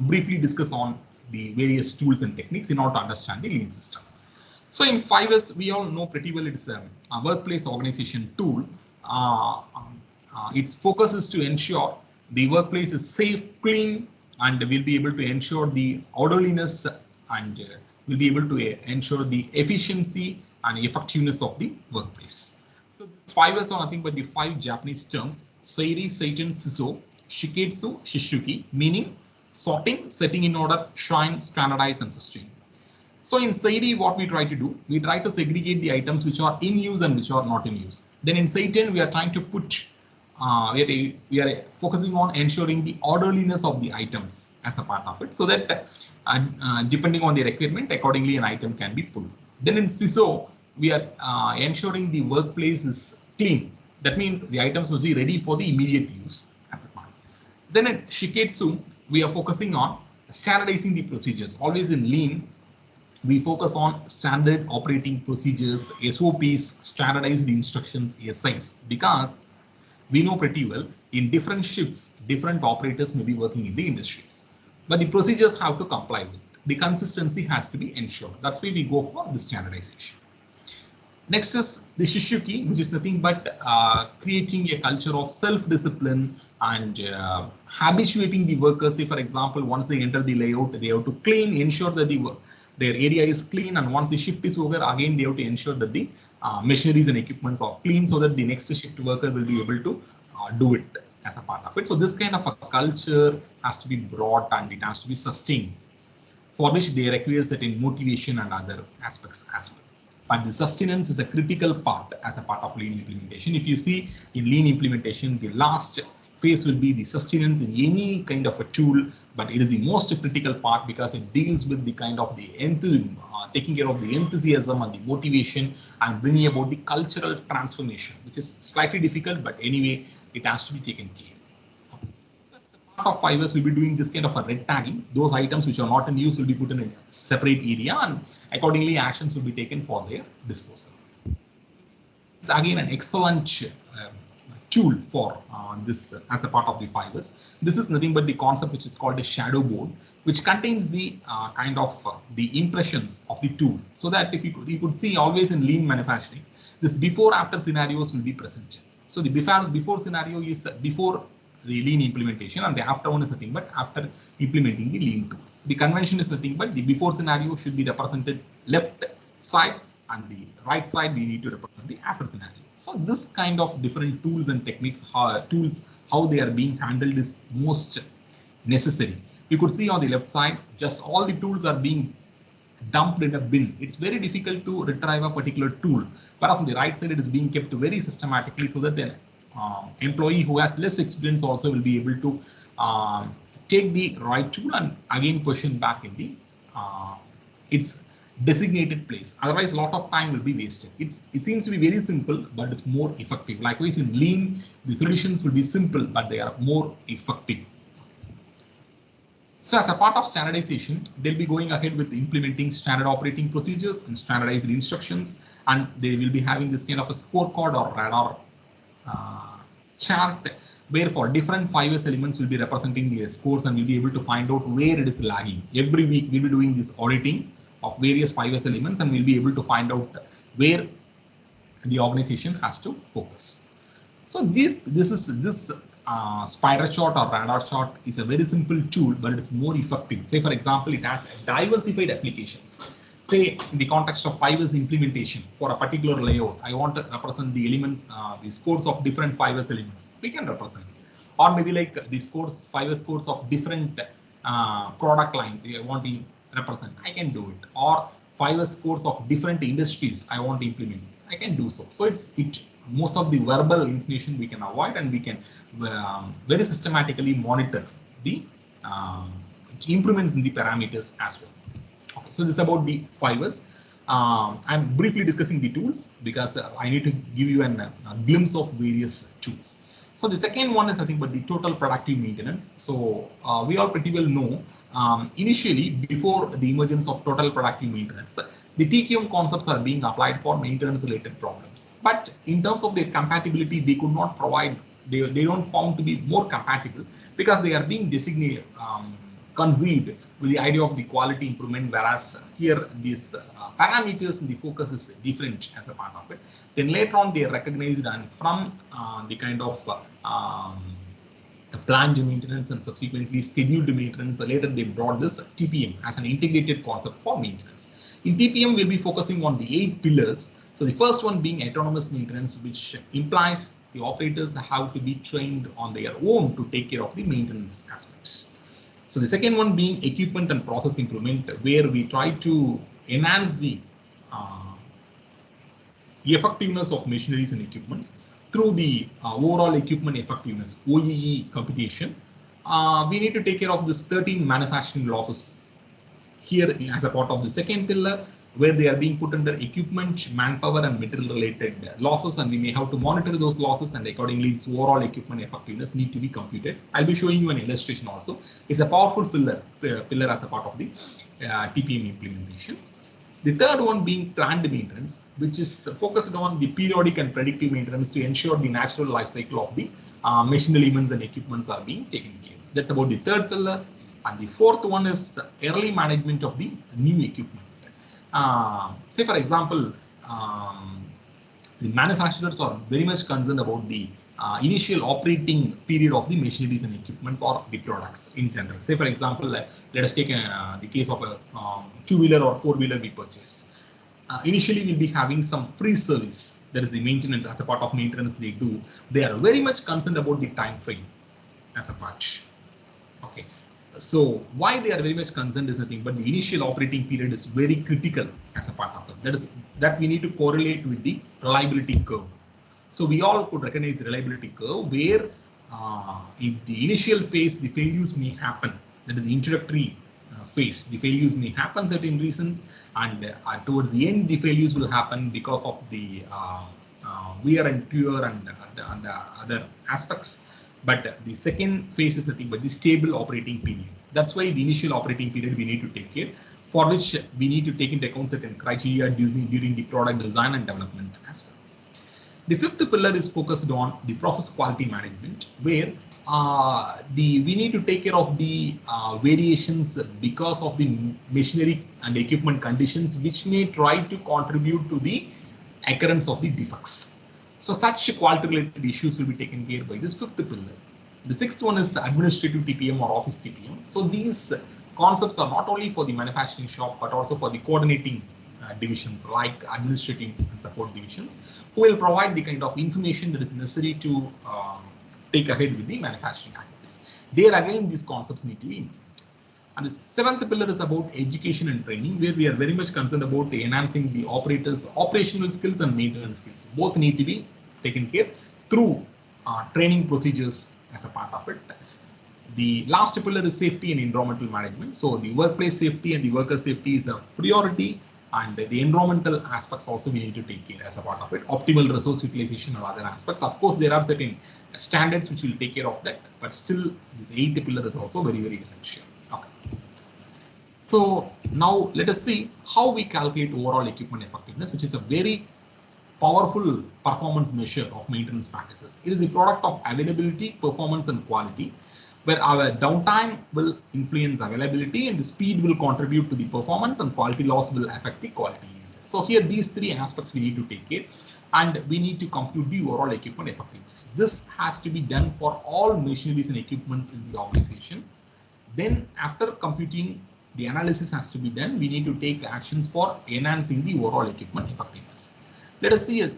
briefly discuss on the various tools and techniques in order to understand the lean system. So in 5S, we all know pretty well it's a workplace organization tool. Its focus is to ensure the workplace is safe, clean, and will be able to ensure the orderliness and will be able to ensure the efficiency and effectiveness of the workplace. So this 5S are nothing but the 5 Japanese terms: Seiri, Seiten, Shiso, Shiketsu, Shishuki, meaning sorting, setting in order, shine, standardize, and sustain. So in Seiri, what we try to do, we try to segregate the items which are in use and which are not in use. Then in Seiten, we are trying to put, we are focusing on ensuring the orderliness of the items as a part of it, so that depending on the requirement, accordingly an item can be pulled. Then in Shiso, we are ensuring the workplace is clean. That means the items must be ready for the immediate use as a part. Then in Shiketsu, we are focusing on standardizing the procedures. Always in lean, we focus on standard operating procedures, SOPs, standardized instructions, SIs, because we know pretty well in different shifts, different operators may be working in the industries, but the procedures have to comply with. The consistency has to be ensured. That's why we go for the standardization. Next is the Shishuki, which is nothing but creating a culture of self-discipline and habituating the workers. Say, for example, once they enter the layout, they have to clean, ensure that their area is clean, and once the shift is over, again they have to ensure that the machineries and equipments are clean, so that the next shift worker will be able to do it as a part of it. So this kind of a culture has to be brought and it has to be sustained, for which they require certain motivation and other aspects as well. But the sustenance is a critical part as a part of lean implementation. If you see in lean implementation, the last phase will be the sustenance in any kind of a tool, but it is the most critical part because it deals with the kind of the taking care of the enthusiasm and the motivation and bringing about the cultural transformation, which is slightly difficult, but anyway, it has to be taken care of. Part of 5S will be doing this kind of a red tagging. Those items which are not in use will be put in a separate area, and accordingly actions will be taken for their disposal. It's again an excellent tool for this as a part of the 5S. This is nothing but the concept which is called a shadow board, which contains the kind of the impressions of the tool, so that if you could see always in lean manufacturing, this before-after scenarios will be presented. So the before scenario is before the lean implementation, and the after one is nothing but after implementing the lean tools. The convention is nothing but the before scenario should be represented left side, and the right side we need to represent the after scenario. So this kind of different tools and techniques, how they are being handled is most necessary. You could see on the left side, just all the tools are being dumped in a bin. It's very difficult to retrieve a particular tool, whereas on the right side it is being kept very systematically, so that the employee who has less experience also will be able to take the right tool and again position back in the its designated place. Otherwise, a lot of time will be wasted. It seems to be very simple, but it's more effective. Likewise, in lean, the solutions will be simple, but they are more effective. So as a part of standardization, they'll be going ahead with implementing standard operating procedures and standardized instructions, and they will be having this kind of a scorecard or radar chart, where for different 5S elements will be representing the scores, and we'll be able to find out where it is lagging. Every week we'll be doing this auditing of various 5S elements, and we'll be able to find out where the organization has to focus. So this spiral chart or radar chart is a very simple tool, but it's more effective. Say, for example, it has diversified applications. Say, in the context of 5S implementation for a particular layout, I want to represent the elements, the scores of different 5S elements. We can represent, or maybe like the scores, 5S scores of different product lines. I want to represent, I can do it. Or 5S scores of different industries I want to implement, I can do so. So it most of the verbal information we can avoid, and we can very systematically monitor the improvements in the parameters as well. Okay, so this is about the 5S. I'm briefly discussing the tools because I need to give you a glimpse of various tools. So the second one is nothing but the total productive maintenance. So we all pretty well know initially, before the emergence of total productive maintenance, the TQM concepts are being applied for maintenance related problems. But in terms of their compatibility, they could not provide, they don't found to be more compatible because they are being designated, conceived with the idea of the quality improvement, whereas here these parameters and the focus is different as a part of it. Then later on they are recognized, and from the kind of planned maintenance and subsequently scheduled maintenance, later they brought this TPM as an integrated concept for maintenance. In TPM, we'll be focusing on the 8 pillars. So the first one being autonomous maintenance, which implies the operators have to be trained on their own to take care of the maintenance aspects. So the second one being equipment and process improvement, where we try to enhance the effectiveness of machineries and equipments through the overall equipment effectiveness, OEE computation. We need to take care of this 13 manufacturing losses here as a part of the second pillar, where they are being put under equipment, manpower, and material related losses, and we may have to monitor those losses, and accordingly this overall equipment effectiveness need to be computed. I'll be showing you an illustration also. It's a powerful pillar as a part of the TPM implementation. The third one being planned maintenance, which is focused on the periodic and predictive maintenance to ensure the natural life cycle of the machine elements and equipments are being taken care of. That's about the third pillar. And the fourth one is early management of the new equipment. Say for example, the manufacturers are very much concerned about the initial operating period of the machineries and equipments or the products in general. Say for example, let us take the case of a 2-wheeler or 4-wheeler we purchase. Initially we'll be having some free service, that is the maintenance. As a part of maintenance they do, they are very much concerned about the time frame as a part. Okay. So why they are very much concerned is nothing but the initial operating period is very critical as a part of it. That we need to correlate with the reliability curve. So we all could recognize the reliability curve where in the initial phase the failures may happen. That is the introductory phase. The failures may happen certain reasons, and towards the end the failures will happen because of the wear and tear and the other aspects. But the second phase is nothing but the stable operating period. That's why the initial operating period we need to take care, for which we need to take into account certain criteria during the product design and development as well. The fifth pillar is focused on the process quality management, where we need to take care of the variations because of the machinery and equipment conditions, which may try to contribute to the occurrence of the defects. So such quality related issues will be taken care by this fifth pillar. The sixth one is administrative TPM or office TPM. So these concepts are not only for the manufacturing shop, but also for the coordinating divisions like administrative and support divisions, who will provide the kind of information that is necessary to take ahead with the manufacturing activities. There again, these concepts need to be implemented. And the seventh pillar is about education and training, where we are very much concerned about enhancing the operators' operational skills and maintenance skills. Both need to be taken care through training procedures as a part of it. The last pillar is safety and environmental management. So the workplace safety and the worker safety is a priority, and the environmental aspects also we need to take care as a part of it. Optimal resource utilization and other aspects. Of course, there are certain standards which will take care of that, but still this eighth pillar is also very, very essential. Okay. So now let us see how we calculate overall equipment effectiveness, which is a very powerful performance measure of maintenance practices. It is the product of availability, performance, and quality, where our downtime will influence availability and the speed will contribute to the performance, and quality loss will affect the quality. So here these three aspects we need to take care, and we need to compute the overall equipment effectiveness. This has to be done for all machineries and equipments in the organization. Then after computing, the analysis has to be done. We need to take actions for enhancing the overall equipment effectiveness. Let us see a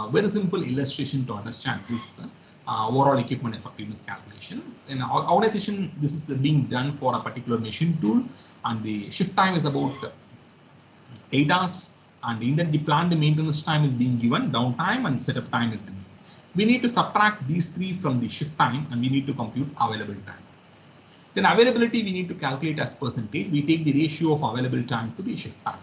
very simple illustration to understand this overall equipment effectiveness calculation. In our organization, this is being done for a particular machine tool, and the shift time is about 8 hours. and in that the planned maintenance time is being given, downtime and setup time is being given. We need to subtract these three from the shift time and we need to compute available time. Then availability we need to calculate as percentage. We take the ratio of available time to the shift time.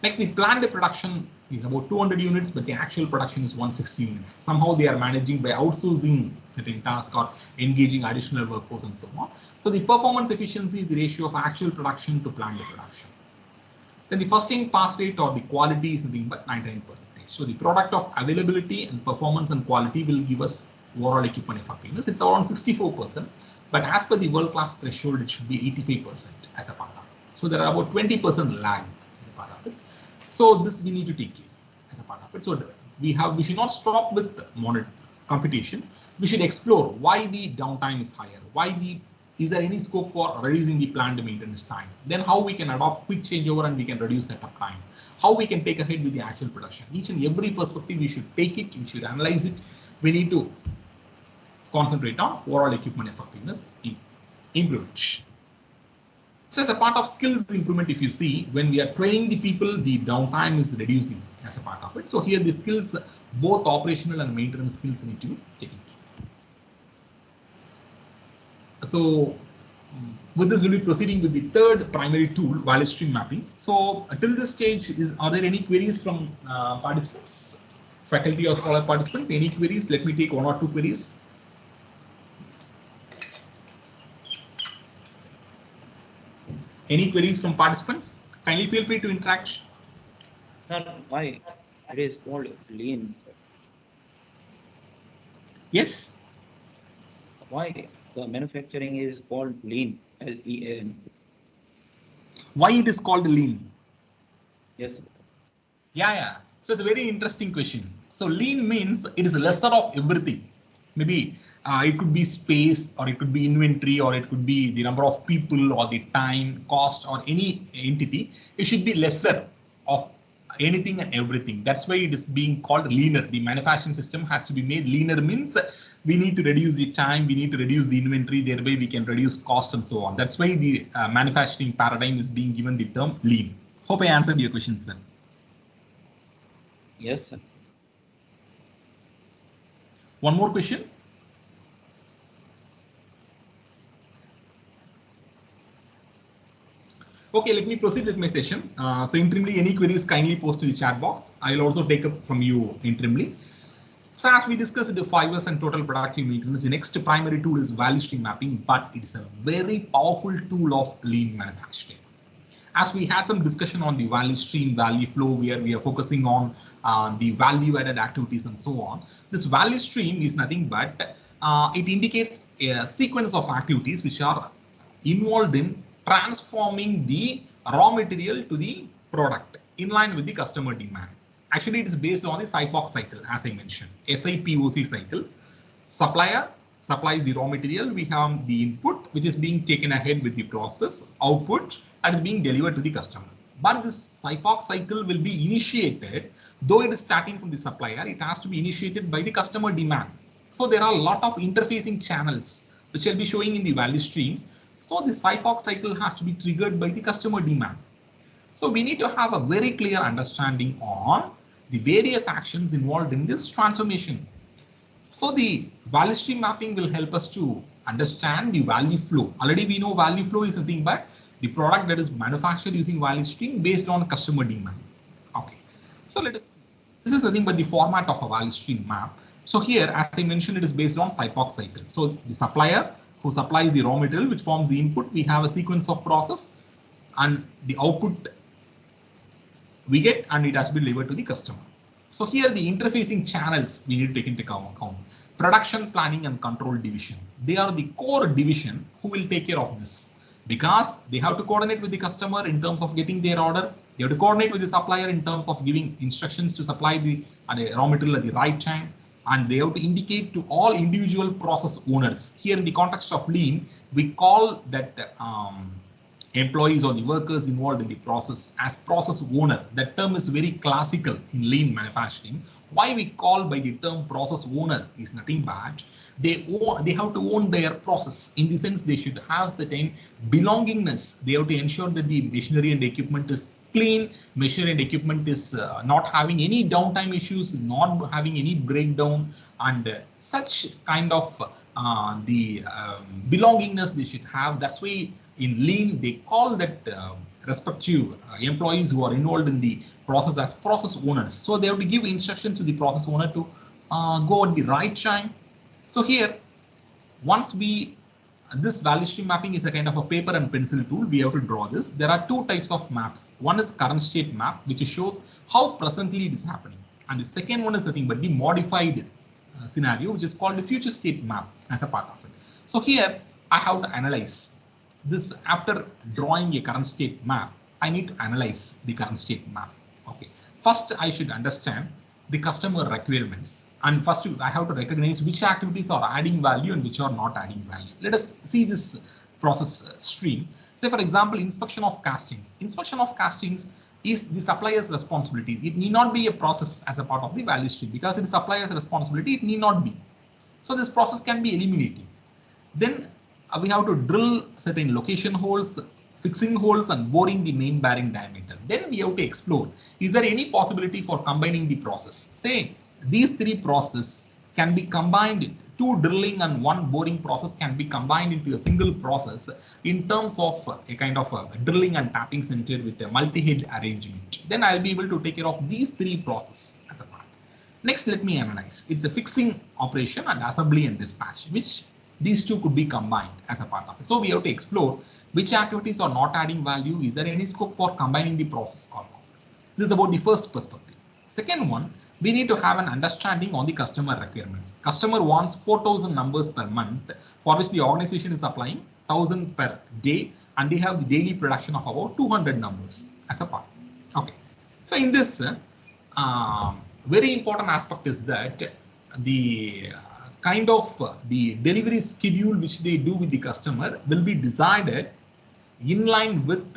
Next, the planned production is about 200 units, but the actual production is 160 units. Somehow they are managing by outsourcing certain tasks or engaging additional workforce and so on. So the performance efficiency is the ratio of actual production to planned production. Then the first in pass rate or the quality is nothing but 99%. So the product of availability and performance and quality will give us overall equipment effectiveness. It's around 64%, but as per the world-class threshold, it should be 85% as a part of it. So there are about 20% lag as a part of it. So this we need to take care as a part of it. So we should not stop with computation. We should explore why the downtime is higher, is there any scope for reducing the planned maintenance time? Then how we can adopt quick changeover and we can reduce setup time. How we can take ahead with the actual production. Each and every perspective we should take it, we should analyze it. We need to concentrate on overall equipment effectiveness, improve it. So as a part of skills improvement, if you see, when we are training the people, the downtime is reducing as a part of it. So here the skills, both operational and maintenance skills need to be taken. So with this, we'll be proceeding with the third primary tool, value stream mapping. So till this stage, are there any queries from participants, faculty or scholar participants? Any queries? Let me take one or two queries. Any queries from participants? Kindly feel free to interact. Sir, why it is called lean? Yes. Why the manufacturing is called lean? L-E-A-N. Why it is called lean? Yes, sir. Yeah. So it's a very interesting question. So lean means it is lesser of everything. Maybe it could be space, or it could be inventory, or it could be the number of people, or the time, cost, or any entity. It should be lesser of anything and everything. That's why it is being called leaner. The manufacturing system has to be made leaner, means we need to reduce the time, we need to reduce the inventory, thereby we can reduce cost and so on. That's why the manufacturing paradigm is being given the term lean. Hope I answered your question, sir. Yes, sir. One more question. Okay, let me proceed with my session. So interimly, any queries kindly post to the chat box. I'll also take up from you interimly. So as we discussed the 5 years and total productive maintenance, the next primary tool is value stream mapping, but it is a very powerful tool of lean manufacturing. As we had some discussion on the value stream, value flow, where we are focusing on the value added activities and so on. This value stream is nothing but it indicates a sequence of activities which are involved in transforming the raw material to the product in line with the customer demand. Actually, it is based on the SIPOC cycle, as I mentioned, SIPOC cycle. Supplier supplies the raw material. We have the input, which is being taken ahead with the process, output, and is being delivered to the customer. But this SIPOC cycle will be initiated, though it is starting from the supplier, it has to be initiated by the customer demand. So there are a lot of interfacing channels which will be showing in the value stream. So the SIPOC cycle has to be triggered by the customer demand. So we need to have a very clear understanding on the various actions involved in this transformation. So the value stream mapping will help us to understand the value flow. Already we know value flow is nothing but the product that is manufactured using value stream based on customer demand. Okay, so let us see. This is nothing but the format of a value stream map. So here, as I mentioned, it is based on SIPOC cycle. So the supplier who supplies the raw material, which forms the input, we have a sequence of process, and the output we get, and it has been delivered to the customer. So here the interfacing channels we need to take into account. Production, planning, and control division. They are the core division who will take care of this, because they have to coordinate with the customer in terms of getting their order. They have to coordinate with the supplier in terms of giving instructions to supply the raw material at the right time. And they have to indicate to all individual process owners. Here in the context of lean, we call that employees or the workers involved in the process as process owner. That term is very classical in lean manufacturing. Why we call by the term process owner is nothing but they have to own their process. In the sense, they should have certain belongingness. They have to ensure that the machinery and the equipment is clean, machinery and equipment is not having any downtime issues, not having any breakdown, and such kind of the belongingness they should have. That's why in Lean they call that respective employees who are involved in the process as process owners. So they have to give instructions to the process owner to go at the right time. So here, once this value stream mapping is a kind of a paper and pencil tool, we have to draw this. There are two types of maps. One is current state map, which shows how presently it is happening. And the second one is nothing but the modified scenario, which is called the future state map as a part of it. So here I have to analyze this. After drawing a current state map, I need to analyze the current state map. Okay. First, I should understand the customer requirements. And first, I have to recognize which activities are adding value and which are not adding value. Let us see this process stream. Say, for example, inspection of castings. Inspection of castings is the supplier's responsibility. It need not be a process as a part of the value stream because it is supplier's responsibility. It need not be. So this process can be eliminated. Then we have to drill certain location holes, fixing holes and boring the main bearing diameter. Then we have to explore, is there any possibility for combining the process? Say these three processes can be combined, two drilling and one boring process can be combined into a single process in terms of a kind of a drilling and tapping center with a multi-head arrangement. Then I'll be able to take care of these three processes as a part. Next, let me analyze. It's a fixing operation and assembly and dispatch, which these two could be combined as a part of it. So we have to explore which activities are not adding value. Is there any scope for combining the process or not? This is about the first perspective. Second one, we need to have an understanding on the customer requirements. Customer wants 4,000 numbers per month, for which the organization is applying 1,000 per day, and they have the daily production of about 200 numbers as a part. Okay. So in this, very important aspect is that the kind of the delivery schedule which they do with the customer will be decided in line with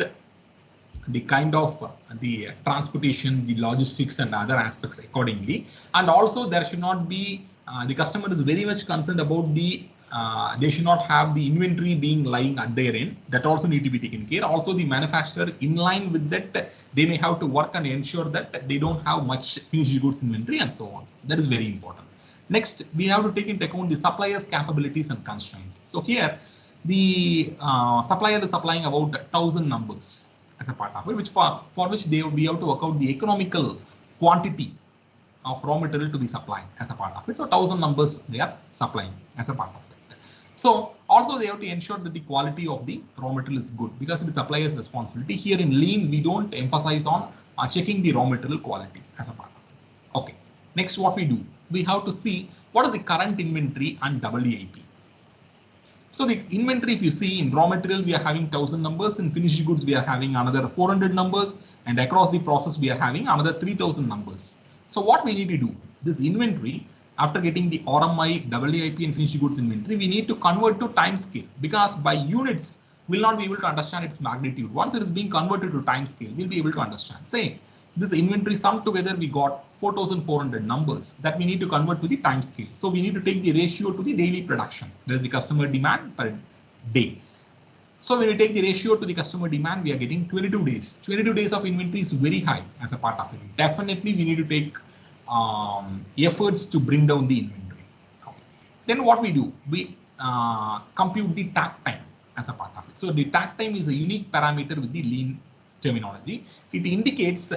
the kind of the transportation, the logistics and other aspects accordingly. And also there should not be, the customer is very much concerned about the, they should not have the inventory being lying at their end. That also need to be taken care. Also the manufacturer in line with that, they may have to work and ensure that they don't have much finished goods inventory and so on. That is very important. Next, we have to take into account the supplier's capabilities and constraints. So here, the supplier is supplying about 1,000 numbers as a part of it, which for which they would be able to work out the economical quantity of raw material to be supplied as a part of it. So 1,000 numbers they are supplying as a part of it. So also they have to ensure that the quality of the raw material is good because it is supplier's responsibility. Here in Lean, we don't emphasize on checking the raw material quality as a part of it. Okay. Next, what we do, we have to see what is the current inventory and WIP. So the inventory, if you see in raw material, we are having 1,000 numbers. In finished goods, we are having another 400 numbers. And across the process, we are having another 3,000 numbers. So what we need to do, this inventory, after getting the RMI, WIP and finished goods inventory, we need to convert to time scale because by units, we'll not be able to understand its magnitude. Once it is being converted to time scale, we'll be able to understand. Say, this inventory sum together, we got 4,400 numbers that we need to convert to the time scale. So we need to take the ratio to the daily production. There is the customer demand per day. So when we take the ratio to the customer demand, we are getting 22 days. 22 days of inventory is very high as a part of it. Definitely we need to take efforts to bring down the inventory. Okay. Then what we do, we compute the takt time as a part of it. So the takt time is a unique parameter with the Lean terminology. It indicates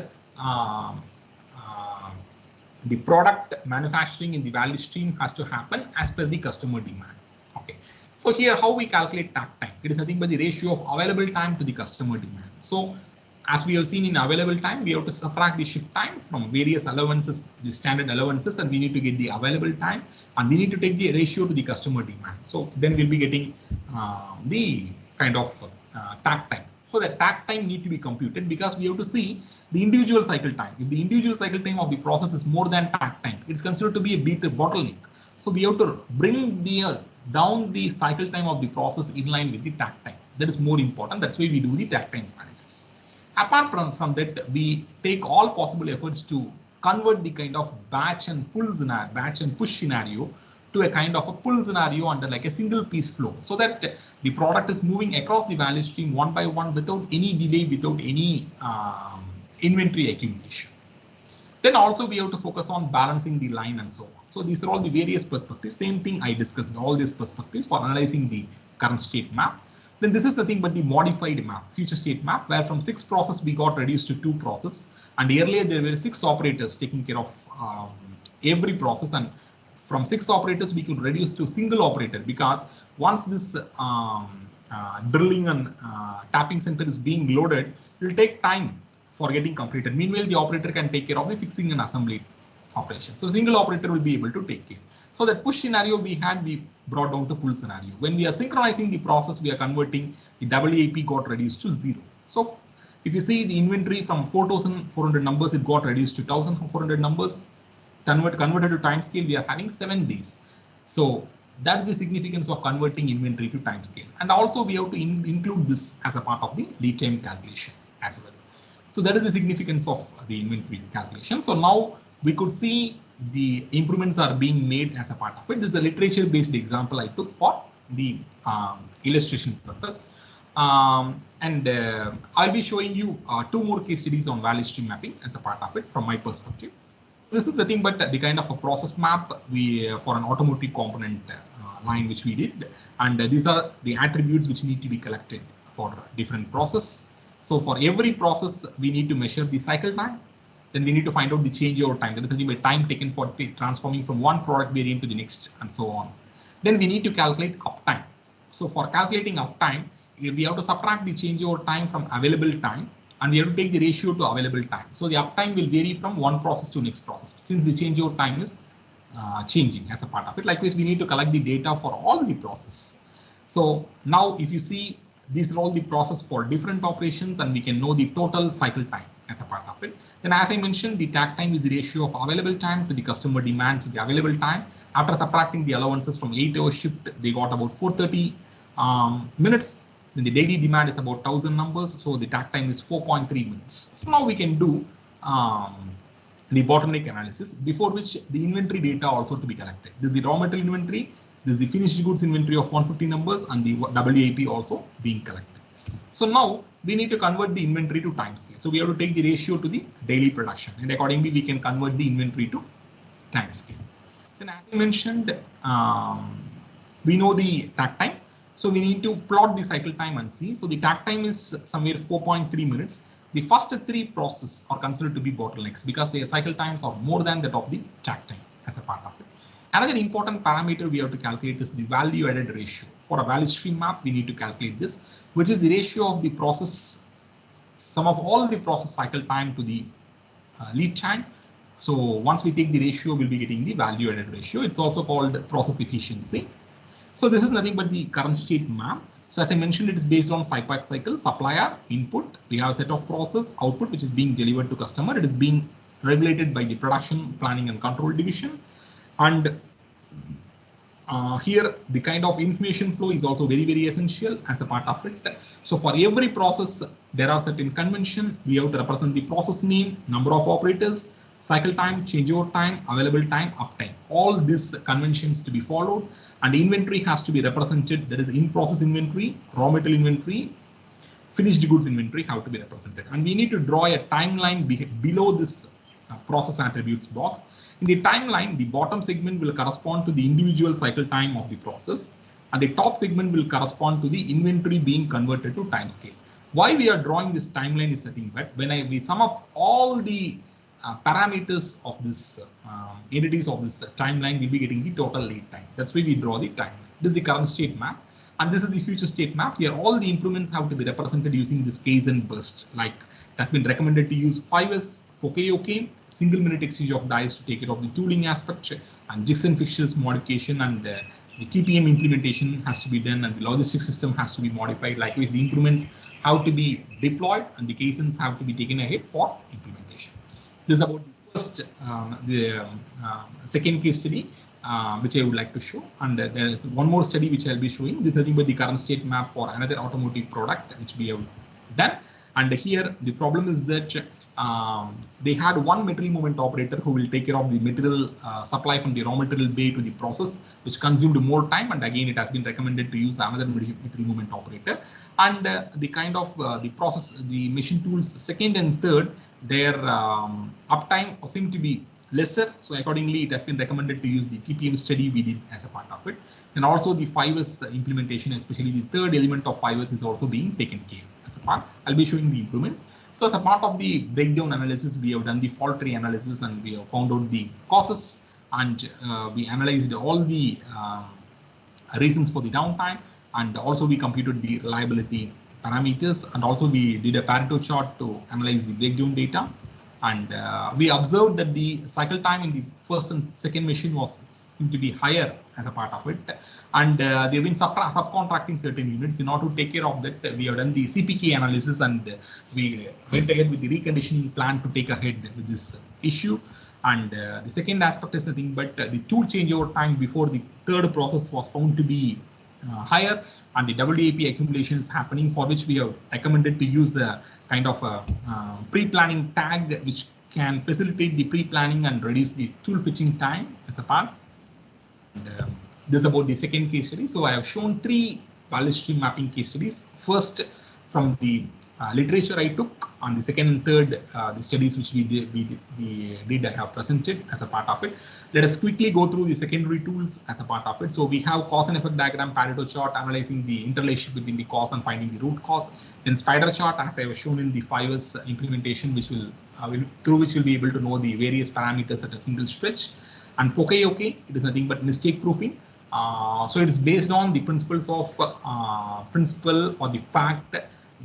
the product manufacturing in the value stream has to happen as per the customer demand. Okay. So here how we calculate takt time? It is nothing but the ratio of available time to the customer demand. So as we have seen in available time, we have to subtract the shift time from various allowances, the standard allowances, and we need to get the available time, and we need to take the ratio to the customer demand. So then we'll be getting the kind of takt time. So the takt time need to be computed because we have to see the individual cycle time. If the individual cycle time of the process is more than takt time, it's considered to be a bottleneck. So we have to bring down the cycle time of the process in line with the takt time. That is more important. That's why we do the takt time analysis. Apart from that, we take all possible efforts to convert the kind of batch and push scenario to a kind of a pull scenario under like a single piece flow, so that the product is moving across the value stream one by one without any delay, without any inventory accumulation. Then also we have to focus on balancing the line and so on. So these are all the various perspectives. Same thing I discussed all these perspectives for analyzing the current state map. Then this is nothing but the modified map, future state map, where from 6 process we got reduced to 2 process. And earlier there were 6 operators taking care of every process, and from 6 operators we could reduce to single operator, because once this drilling and tapping center is being loaded, it will take time for getting completed. Meanwhile, the operator can take care of the fixing and assembly operation. So single operator will be able to take care. So that push scenario we brought down to pull scenario. When we are synchronizing the process, we are converting the WAP got reduced to 0. So if you see the inventory from 4,400 numbers, it got reduced to 1,400 numbers. Converted to time scale, we are having 7 days. So that is the significance of converting inventory to time scale. And also we have to include this as a part of the lead time calculation as well. So that is the significance of the inventory calculation. So now we could see the improvements are being made as a part of it. This is a literature based example I took for the illustration purpose. I'll be showing you 2 more case studies on value stream mapping as a part of it from my perspective. This is nothing but the kind of a process map for an automotive component line which we did, and these are the attributes which need to be collected for different process. So for every process we need to measure the cycle time, then we need to find out the changeover time, that is the time taken for transforming from one product variant to the next and so on. Then we need to calculate uptime. So for calculating uptime, we have to subtract the changeover time from available time, and we have to take the ratio to available time. So the uptime will vary from one process to next process, since the changeover time is changing as a part of it. Likewise, we need to collect the data for all the process. So now if you see, these are all the process for different operations, and we can know the total cycle time as a part of it. Then as I mentioned, the takt time is the ratio of available time to the customer demand to the available time. After subtracting the allowances from 8-hour shift, they got about 430 minutes. Then the daily demand is about 1,000 numbers, so the takt time is 4.3 minutes. So now we can do the bottleneck analysis, before which the inventory data also to be collected. This is the raw material inventory, this is the finished goods inventory of 150 numbers, and the WAP also being collected. So now we need to convert the inventory to time scale. So we have to take the ratio to the daily production, and accordingly we can convert the inventory to time scale. Then as I mentioned, we know the takt time. So we need to plot the cycle time and see. So the takt time is somewhere 4.3 minutes. The first 3 processes are considered to be bottlenecks because their cycle times are more than that of the takt time as a part of it. Another important parameter we have to calculate is the value added ratio. For a value stream map, we need to calculate this, which is the ratio of the process, sum of all the process cycle time to the lead time. So once we take the ratio, we'll be getting the value added ratio. It's also called process efficiency. So this is nothing but the current state map. So as I mentioned, it is based on CYPAC cycle, supplier, input. We have a set of process, output, which is being delivered to customer. It is being regulated by the production, planning and control division. And here the kind of information flow is also very, very essential as a part of it. So for every process, there are certain convention. We have to represent the process name, number of operators, cycle time, changeover time, available time, uptime. All these conventions to be followed, and inventory has to be represented. That is in-process inventory, raw material inventory, finished goods inventory have to be represented. And we need to draw a timeline below this process attributes box. In the timeline, the bottom segment will correspond to the individual cycle time of the process, and the top segment will correspond to the inventory being converted to time scale. Why we are drawing this timeline is nothing but when we sum up all the parameters of this entities of this timeline, we'll be getting the total lead time. That's why we draw the timeline. This is the current state map, and this is the future state map. Here all the improvements have to be represented using this Kaizen burst. Like it has been recommended to use 5S POK, single minute exchange of dies to take care of the tooling aspect, and jigs and fixtures modification, and the TPM implementation has to be done, and the logistics system has to be modified. Likewise, the improvements have to be deployed, and the Kaizens have to be taken ahead for implementation. This is about the first, second case study, which I would like to show. And there is one more study which I'll be showing. This is nothing but the current state map for another automotive product which we have done. And here the problem is that they had one material movement operator who will take care of the material supply from the raw material bay to the process, which consumed more time. And again, it has been recommended to use another material movement operator. And the kind of the process, the machine tools second and third, their uptime seem to be lesser. So accordingly, it has been recommended to use the TPM study we did as a part of it. And also the 5S implementation, especially the third element of 5S, is also being taken care of as a part. I'll be showing the improvements. So as a part of the breakdown analysis, we have done the fault tree analysis and we have found out the causes, and we analyzed all the reasons for the downtime, and also we computed the reliability parameters, and also we did a Pareto chart to analyze the breakdown data. And we observed that the cycle time in the first and second machine seemed to be higher as a part of it. And they've been subcontracting certain units. In order to take care of that, we have done the CPK analysis, and we went ahead with the reconditioning plan to take ahead with this issue. And the second aspect is nothing but the tool changeover time before the third process was found to be higher, and the WDAP accumulation is happening, for which we have recommended to use the kind of pre-planning tag, which can facilitate the pre-planning and reduce the tool fetching time as a part. And, this is about the second case study. So I have shown 3 value stream mapping case studies. First, from the literature I took, on the second and third, the studies which we did, I have presented as a part of it. Let us quickly go through the secondary tools as a part of it. So we have cause and effect diagram, Pareto chart, analyzing the interrelationship between the cause and finding the root cause. Then spider chart, as I have shown in the 5S implementation, which will through which you'll be able to know the various parameters at a single stretch. And Poke-OK, it is nothing but mistake proofing. So it is based on the principles of principle or the fact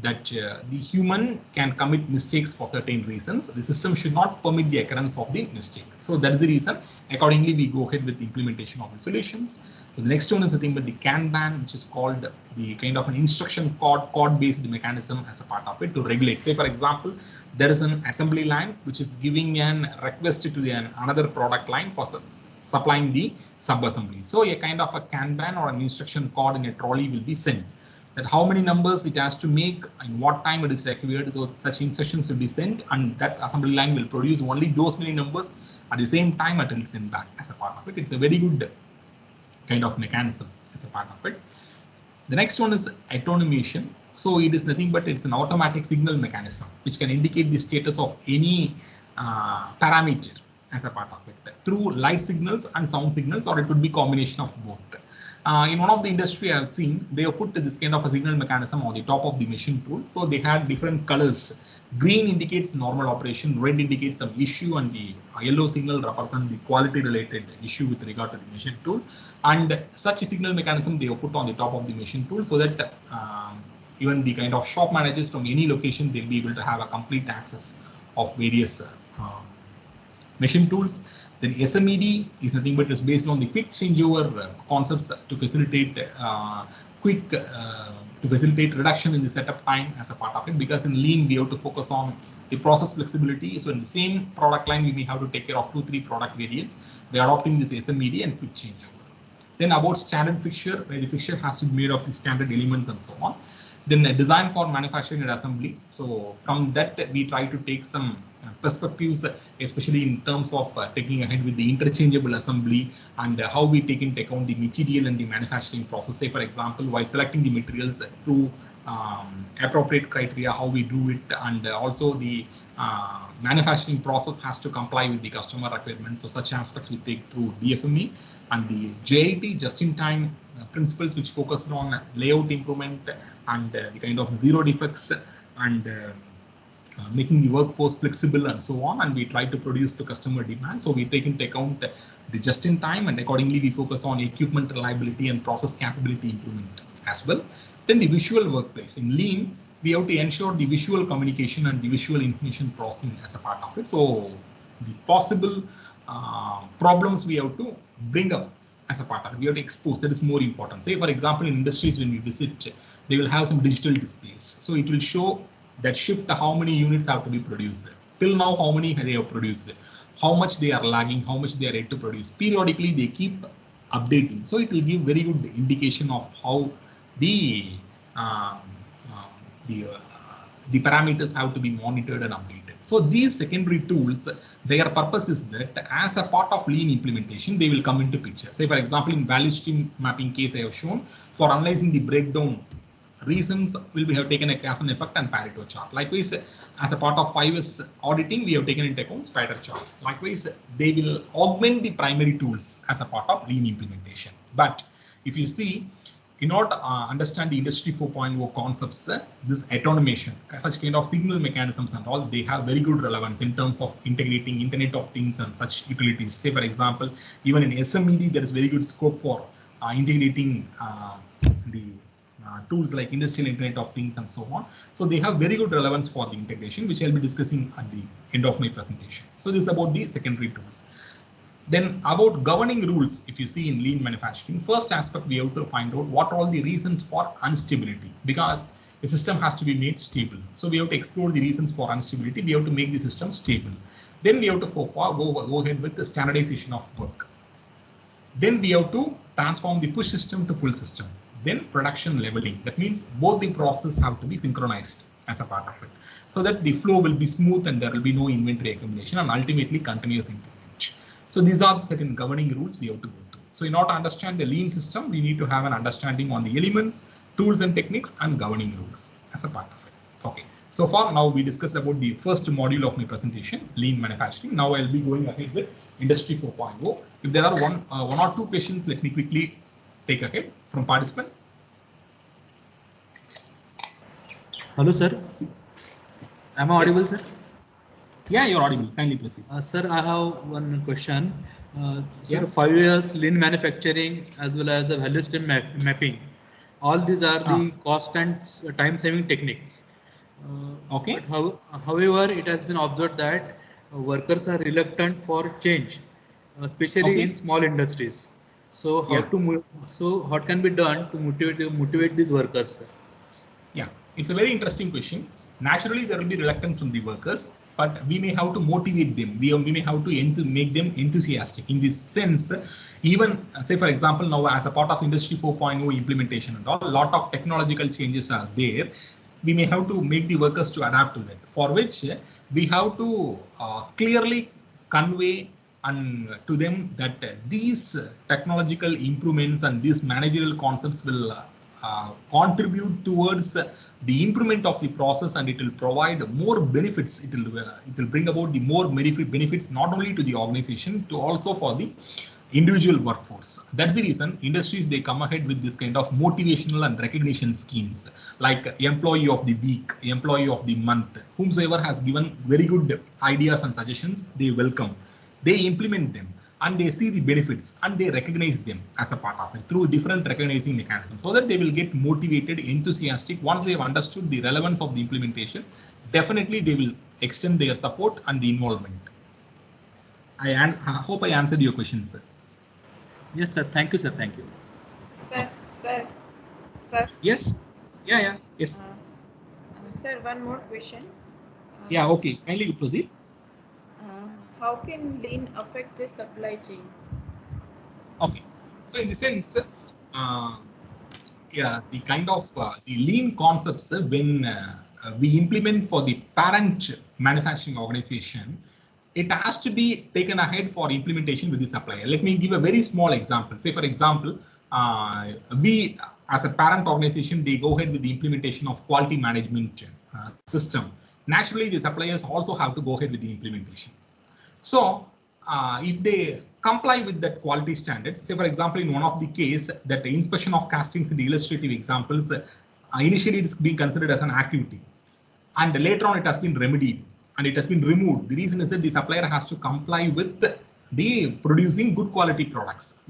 that the human can commit mistakes for certain reasons. The system should not permit the occurrence of the mistake. So that is the reason. Accordingly, we go ahead with the implementation of the solutions. So the next one is nothing but the Kanban, which is called the kind of an instruction code-based mechanism as a part of it to regulate. Say, for example, there is an assembly line which is giving an request to another product line for supplying the sub-assembly. So a kind of a Kanban or an instruction code in a trolley will be sent. That how many numbers it has to make and what time it is required. So such instructions will be sent, and that assembly line will produce only those many numbers at the same time it will send back as a part of it. It's a very good kind of mechanism as a part of it. The next one is automation. So it is nothing but it's an automatic signal mechanism which can indicate the status of any parameter as a part of it through light signals and sound signals, or it could be combination of both. In one of the industry I have seen, they have put this kind of a signal mechanism on the top of the machine tool. So they had different colors. Green indicates normal operation, red indicates some issue, and the yellow signal represents the quality related issue with regard to the machine tool. And such a signal mechanism they have put on the top of the machine tool, so that even the kind of shop managers from any location, they'll be able to have a complete access of various machine tools. Then SMED is nothing but it's based on the quick changeover concepts to facilitate reduction in the setup time as a part of it, because in lean we have to focus on the process flexibility. So in the same product line we may have to take care of 2-3 product variants. We are adopting this SMED and quick changeover. Then about standard fixture, where the fixture has to be made of the standard elements and so on. Then design for manufacturing and assembly. So from that we try to take some perspectives, especially in terms of taking ahead with the interchangeable assembly and how we take into account the material and the manufacturing process. Say, for example, while selecting the materials to appropriate criteria, how we do it, and also the manufacturing process has to comply with the customer requirements. So such aspects we take through DFME, and the JIT, just-in-time principles, which focused on layout improvement and the kind of zero defects and making the workforce flexible and so on, and we try to produce to customer demand. So we take into account the just-in-time, and accordingly we focus on equipment reliability and process capability improvement as well. Then the visual workplace. In lean, we have to ensure the visual communication and the visual information processing as a part of it. So the possible problems we have to bring up as a part of it. We have to expose. That is more important. Say, for example, in industries when we visit, they will have some digital displays. So it will show that shift how many units have to be produced. Till now, how many they have produced, how much they are lagging, how much they are yet to produce. Periodically, they keep updating. So it will give very good indication of how the the parameters have to be monitored and updated. So these secondary tools, their purpose is that as a part of lean implementation, they will come into picture. Say, for example, in value stream mapping case I have shown, for analyzing the breakdown reasons we have taken a cause and effect and Pareto chart. Likewise, as a part of 5S auditing, we have taken into account spider charts. Likewise, they will augment the primary tools as a part of lean implementation. But if you see, in order to understand the industry 4.0 concepts, this automation, such kind of signal mechanisms and all, they have very good relevance in terms of integrating Internet of Things and such utilities. Say, for example, even in SMED, there is very good scope for integrating the tools like Industrial Internet of Things and so on. So they have very good relevance for the integration, which I'll be discussing at the end of my presentation. So this is about the secondary tools. Then about governing rules, if you see in lean manufacturing, first aspect we have to find out what are all the reasons for instability, because the system has to be made stable. So we have to explore the reasons for instability. We have to make the system stable. Then we have to go ahead with the standardization of work. Then we have to transform the push system to pull system. Then production leveling. That means both the process have to be synchronized as a part of it, so that the flow will be smooth and there will be no inventory accumulation and ultimately continuous improvement. So these are certain governing rules we have to go through. So in order to understand the lean system, we need to have an understanding on the elements, tools and techniques and governing rules as a part of it. Okay. So far now we discussed about the first module of my presentation, lean manufacturing. Now I'll be going ahead with industry 4.0. If there are one or two questions, let me quickly take ahead from participants. Hello, sir. Am I audible, sir? Yeah, you're audible. Kindly proceed. Sir, I have one question. Sir, Yeah. 5 years lean manufacturing as well as the value stream mapping. All these are the cost and time-saving techniques. Okay. But however, it has been observed that workers are reluctant for change, especially in small industries. So what can be done to motivate these workers, sir? Yeah, it's a very interesting question. Naturally, there will be reluctance from the workers, but we may have to motivate them. We may have to make them enthusiastic. In this sense, even say, for example, now as a part of Industry 4.0 implementation and all, a lot of technological changes are there. We may have to make the workers to adapt to that, for which we have to clearly convey and to them that these technological improvements and these managerial concepts will contribute towards the improvement of the process, and it will provide more benefits. It will bring about the more benefits not only to the organization, to also for the individual workforce. That's the reason industries, they come ahead with this kind of motivational and recognition schemes like employee of the week, employee of the month. Whomsoever has given very good ideas and suggestions, they welcome, they implement them, and they see the benefits and they recognize them as a part of it through different recognizing mechanisms, so that they will get motivated, enthusiastic. Once they have understood the relevance of the implementation, definitely they will extend their support and the involvement. I hope I answered your question, sir. Yes, sir. Thank you, sir. Thank you. Sir. Yes. Yeah. Yes. Sir, one more question. Yeah. Okay. Kindly proceed. How can lean affect the supply chain? Okay. So in the sense, the kind of the lean concepts when we implement for the parent manufacturing organization, it has to be taken ahead for implementation with the supplier. Let me give a very small example. Say, for example, we as a parent organization, they go ahead with the implementation of quality management system. Naturally, the suppliers also have to go ahead with the implementation. So if they comply with that quality standards, say, for example, in one of the case that the inspection of castings in the illustrative examples, initially it is being considered as an activity, and later on it has been remedied and it has been removed. The reason is that the supplier has to comply with the producing good quality products.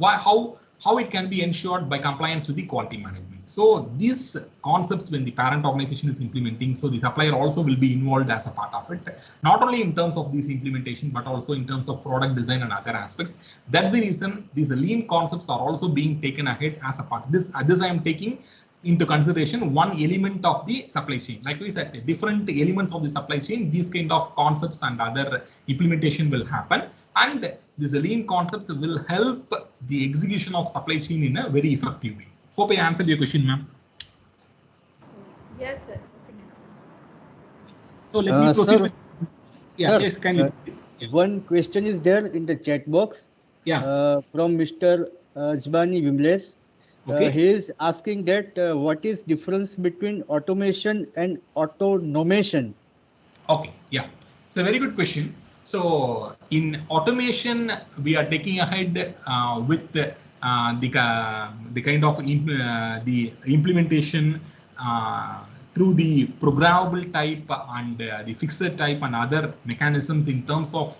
How it can be ensured by compliance with the quality management. So these concepts, when the parent organization is implementing, so the supplier also will be involved as a part of it, not only in terms of this implementation, but also in terms of product design and other aspects. That's the reason these lean concepts are also being taken ahead as a part. This I am taking into consideration one element of the supply chain. Like we said, different elements of the supply chain, these kind of concepts and other implementation will happen, and these lean concepts will help the execution of supply chain in a very effective way. Hope I answered your question, ma'am. Yes, sir. So let me proceed Sir, with. Yeah, sir, yes, kindly. one question is there in the chat box Yeah. from Mr. Zbani Vimles. Okay. He is asking that what is difference between automation and automation? Okay, yeah. So very good question. So in automation, we are taking ahead with the kind of the implementation through the programmable type and the fixer type and other mechanisms in terms of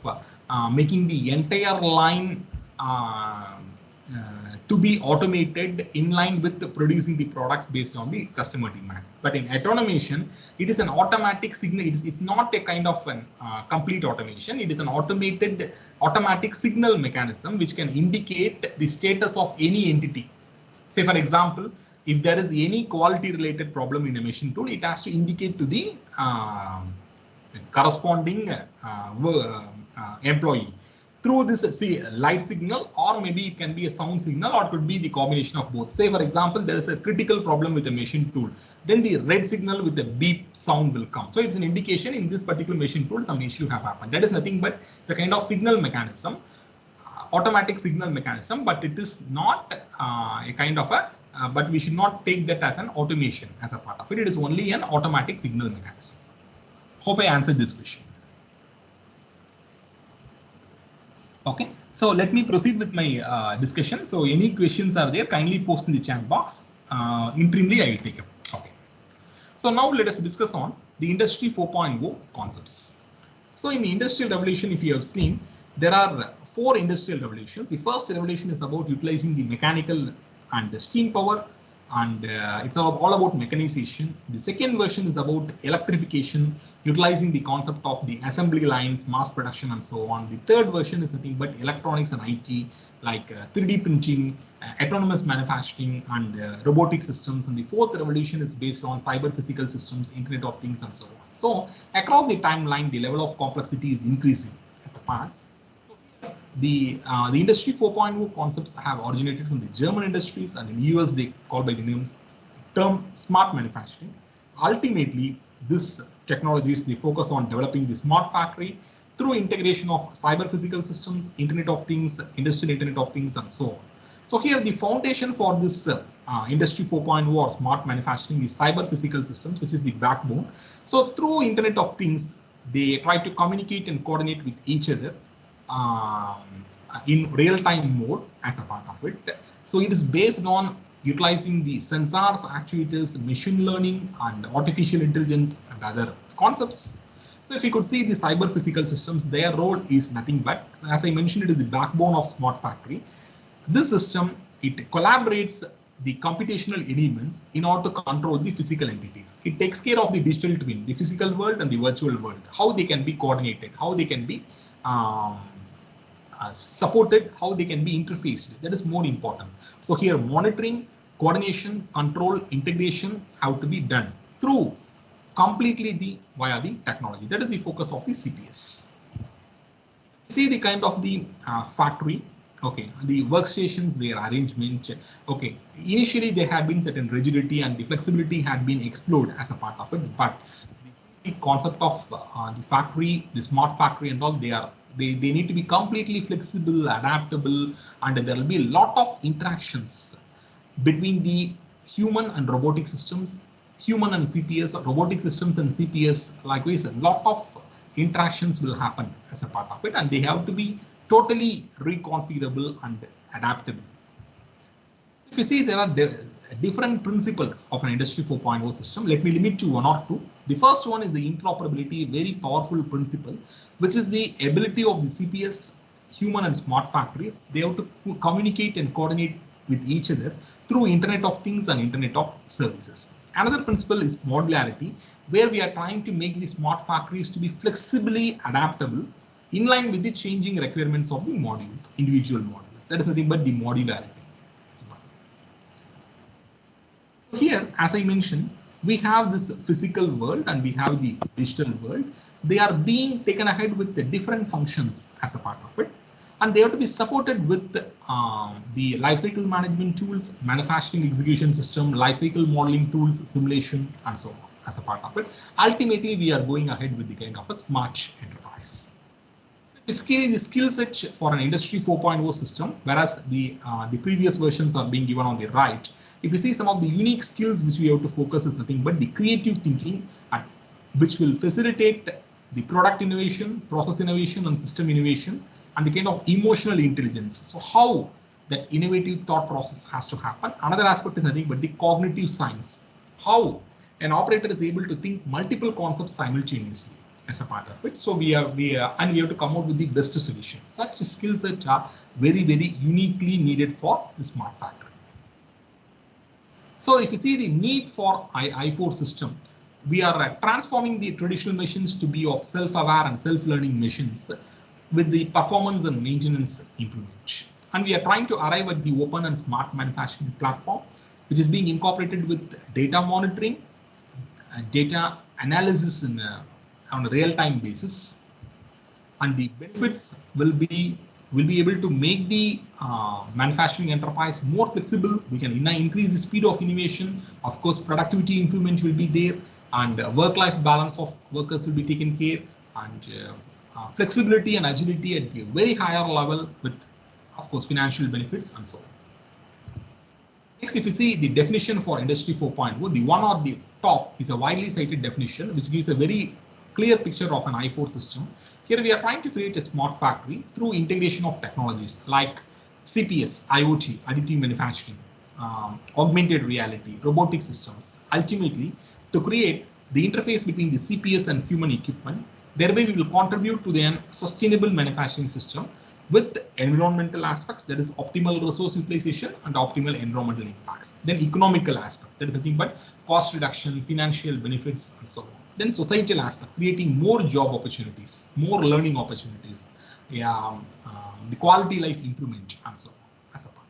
making the entire line to be automated in line with producing the products based on the customer demand. But in automation, it is an automatic signal. It's not a kind of an complete automation. It is an automatic signal mechanism which can indicate the status of any entity. Say, for example, if there is any quality related problem in a machine tool, it has to indicate to the corresponding employee through this light signal, or maybe it can be a sound signal, or it could be the combination of both. Say, for example, there is a critical problem with a machine tool, then the red signal with the beep sound will come. So it's an indication in this particular machine tool some issue have happened. That is nothing but it's a kind of signal mechanism, automatic signal mechanism, but it is not a kind of a but we should not take that as an automation as a part of it. It is only an automatic signal mechanism. Hope I answered this question. Okay, so let me proceed with my discussion. So any questions are there, kindly post in the chat box. Interimly, I will take up. Okay. So now let us discuss on the Industry 4.0 concepts. So in the Industrial Revolution, if you have seen, there are 4 industrial revolutions. The first revolution is about utilizing the mechanical and the steam power, and it's all about mechanization. The second version is about electrification, utilizing the concept of the assembly lines, mass production, and so on. The third version is nothing but electronics and IT, like 3D printing, autonomous manufacturing, and robotic systems. And the fourth revolution is based on cyber physical systems, Internet of Things, and so on. So across the timeline, the level of complexity is increasing as a part. The Industry 4.0 concepts have originated from the German industries, and in US they call by the term smart manufacturing. Ultimately, this technologies, they focus on developing the smart factory through integration of cyber physical systems, Internet of Things, industrial Internet of Things, and so on. So here the foundation for this Industry 4.0 or smart manufacturing is cyber physical systems, which is the backbone. So through Internet of Things, they try to communicate and coordinate with each other in real-time mode as a part of it. So it is based on utilizing the sensors, actuators, machine learning, and artificial intelligence and other concepts. So if you could see the cyber physical systems, their role is nothing but, as I mentioned, it is the backbone of smart factory. This system, it collaborates the computational elements in order to control the physical entities. It takes care of the digital twin, the physical world and the virtual world, how they can be coordinated, how they can be supported, how they can be interfaced. That is more important. So here monitoring, coordination, control, integration have to be done through completely via the technology. That is the focus of the CPS. See the kind of the factory. Okay, the workstations, their arrangement. Okay, initially there had been certain rigidity and the flexibility had been explored as a part of it, but the concept of the factory, the smart factory and all, they need to be completely flexible, adaptable, and there will be a lot of interactions between the human and robotic systems, human and CPS, robotic systems and CPS. Likewise, a lot of interactions will happen as a part of it, and they have to be totally reconfigurable and adaptable. If you see, there are different principles of an Industry 4.0 system. Let me limit to one or two. The first one is the interoperability, a very powerful principle, which is the ability of the CPS, human and smart factories. They have to communicate and coordinate with each other through Internet of Things and Internet of Services. Another principle is modularity, where we are trying to make the smart factories to be flexibly adaptable in line with the changing requirements of the modules, individual modules. That is nothing but the modularity. So here, as I mentioned, we have this physical world and we have the digital world. They are being taken ahead with the different functions as a part of it, and they have to be supported with the lifecycle management tools, manufacturing execution system, lifecycle modeling tools, simulation, and so on. as a part of it. Ultimately, we are going ahead with the kind of a smart enterprise. The skill set for an Industry 4.0 system, whereas the previous versions are being given on the right. If you see some of the unique skills which we have to focus is nothing but the creative thinking, which will facilitate the product innovation, process innovation, and system innovation, and the kind of emotional intelligence. So how that innovative thought process has to happen. Another aspect is nothing but the cognitive science. How an operator is able to think multiple concepts simultaneously as a part of it. So we have to come out with the best solutions. Such skills that are very, very uniquely needed for the smart factory. So if you see the need for I4 system, we are transforming the traditional machines to be of self-aware and self-learning machines with the performance and maintenance improvement. And we are trying to arrive at the open and smart manufacturing platform, which is being incorporated with data monitoring, data analysis on a real-time basis, and the benefits will be able to make the manufacturing enterprise more flexible. We can increase the speed of innovation. Of course, productivity improvement will be there, and work-life balance of workers will be taken care, and flexibility and agility at a very higher level with, of course, financial benefits and so on. Next, if you see the definition for Industry 4.0, the one on the top is a widely cited definition, which gives a very clear picture of an I4 system. Here we are trying to create a smart factory through integration of technologies like CPS, IoT, additive manufacturing, augmented reality, robotic systems, ultimately to create the interface between the CPS and human equipment. Thereby, we will contribute to the sustainable manufacturing system with environmental aspects, that is optimal resource utilization and optimal environmental impacts. Then economical aspect, that is nothing but cost reduction, financial benefits, and so on. Then societal aspect, creating more job opportunities, more learning opportunities, the quality life improvement, and so on as a part.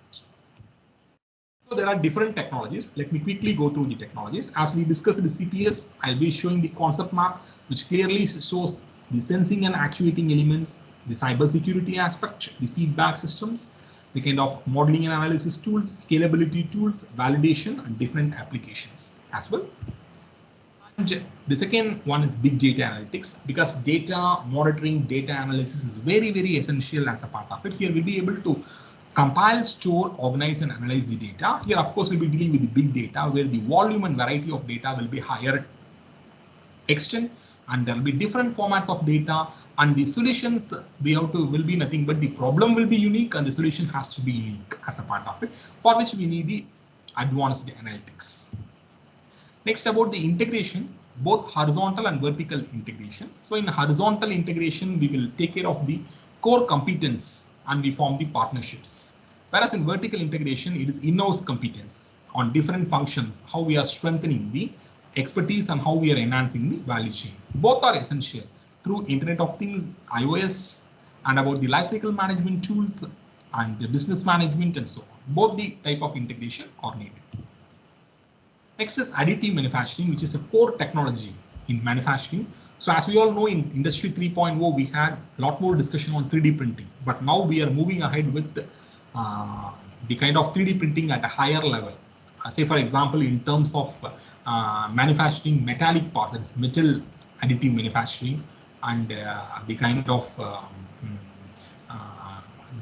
So there are different technologies. Let me quickly go through the technologies. As we discussed the CPS, I'll be showing the concept map, which clearly shows the sensing and actuating elements, the cybersecurity aspect, the feedback systems, the kind of modeling and analysis tools, scalability tools, validation, and different applications as well. And the second one is big data analytics, because data monitoring, data analysis is very, very essential as a part of it. Here we'll be able to compile, store, organize, and analyze the data. Here, of course, we'll be dealing with the big data, where the volume and variety of data will be higher extent, and there will be different formats of data, and the solutions will be nothing but the problem will be unique and the solution has to be unique as a part of it, for which we need the advanced analytics. Next, about the integration, both horizontal and vertical integration. So in horizontal integration, we will take care of the core competence and we form the partnerships. Whereas in vertical integration, it is in-house competence on different functions, how we are strengthening the expertise and how we are enhancing the value chain. Both are essential through Internet of Things, iOS, and about the lifecycle management tools and the business management and so on. Both the type of integration are needed. Next is additive manufacturing, which is a core technology in manufacturing. So as we all know, in Industry 3.0, we had a lot more discussion on 3D printing, but now we are moving ahead with the kind of 3D printing at a higher level. Say, for example, in terms of manufacturing metallic parts, that's metal additive manufacturing, and the kind of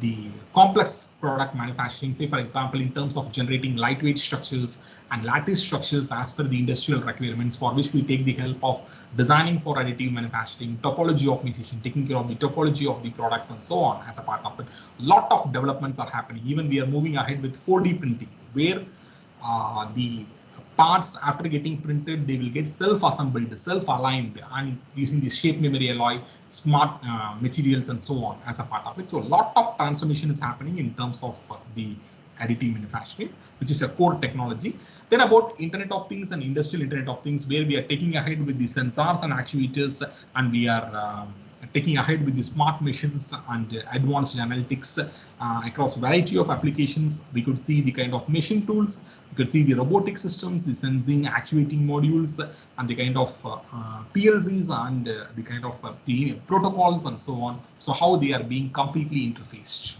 the complex product manufacturing, say, for example, in terms of generating lightweight structures and lattice structures as per the industrial requirements, for which we take the help of designing for additive manufacturing, topology optimization, taking care of the topology of the products and so on as a part of it. Lot of developments are happening. Even we are moving ahead with 4D printing, where the parts after getting printed, they will get self-assembled, self-aligned, and using the shape memory alloy, smart materials and so on as a part of it. So a lot of transformation is happening in terms of the additive manufacturing, which is a core technology. Then about Internet of Things and Industrial Internet of Things, where we are taking ahead with the sensors and actuators, and we are taking ahead with the smart machines and advanced analytics across variety of applications. We could see the kind of machine tools, we could see the robotic systems, the sensing, actuating modules, and the kind of PLCs and the kind of the protocols and so on. So how they are being completely interfaced.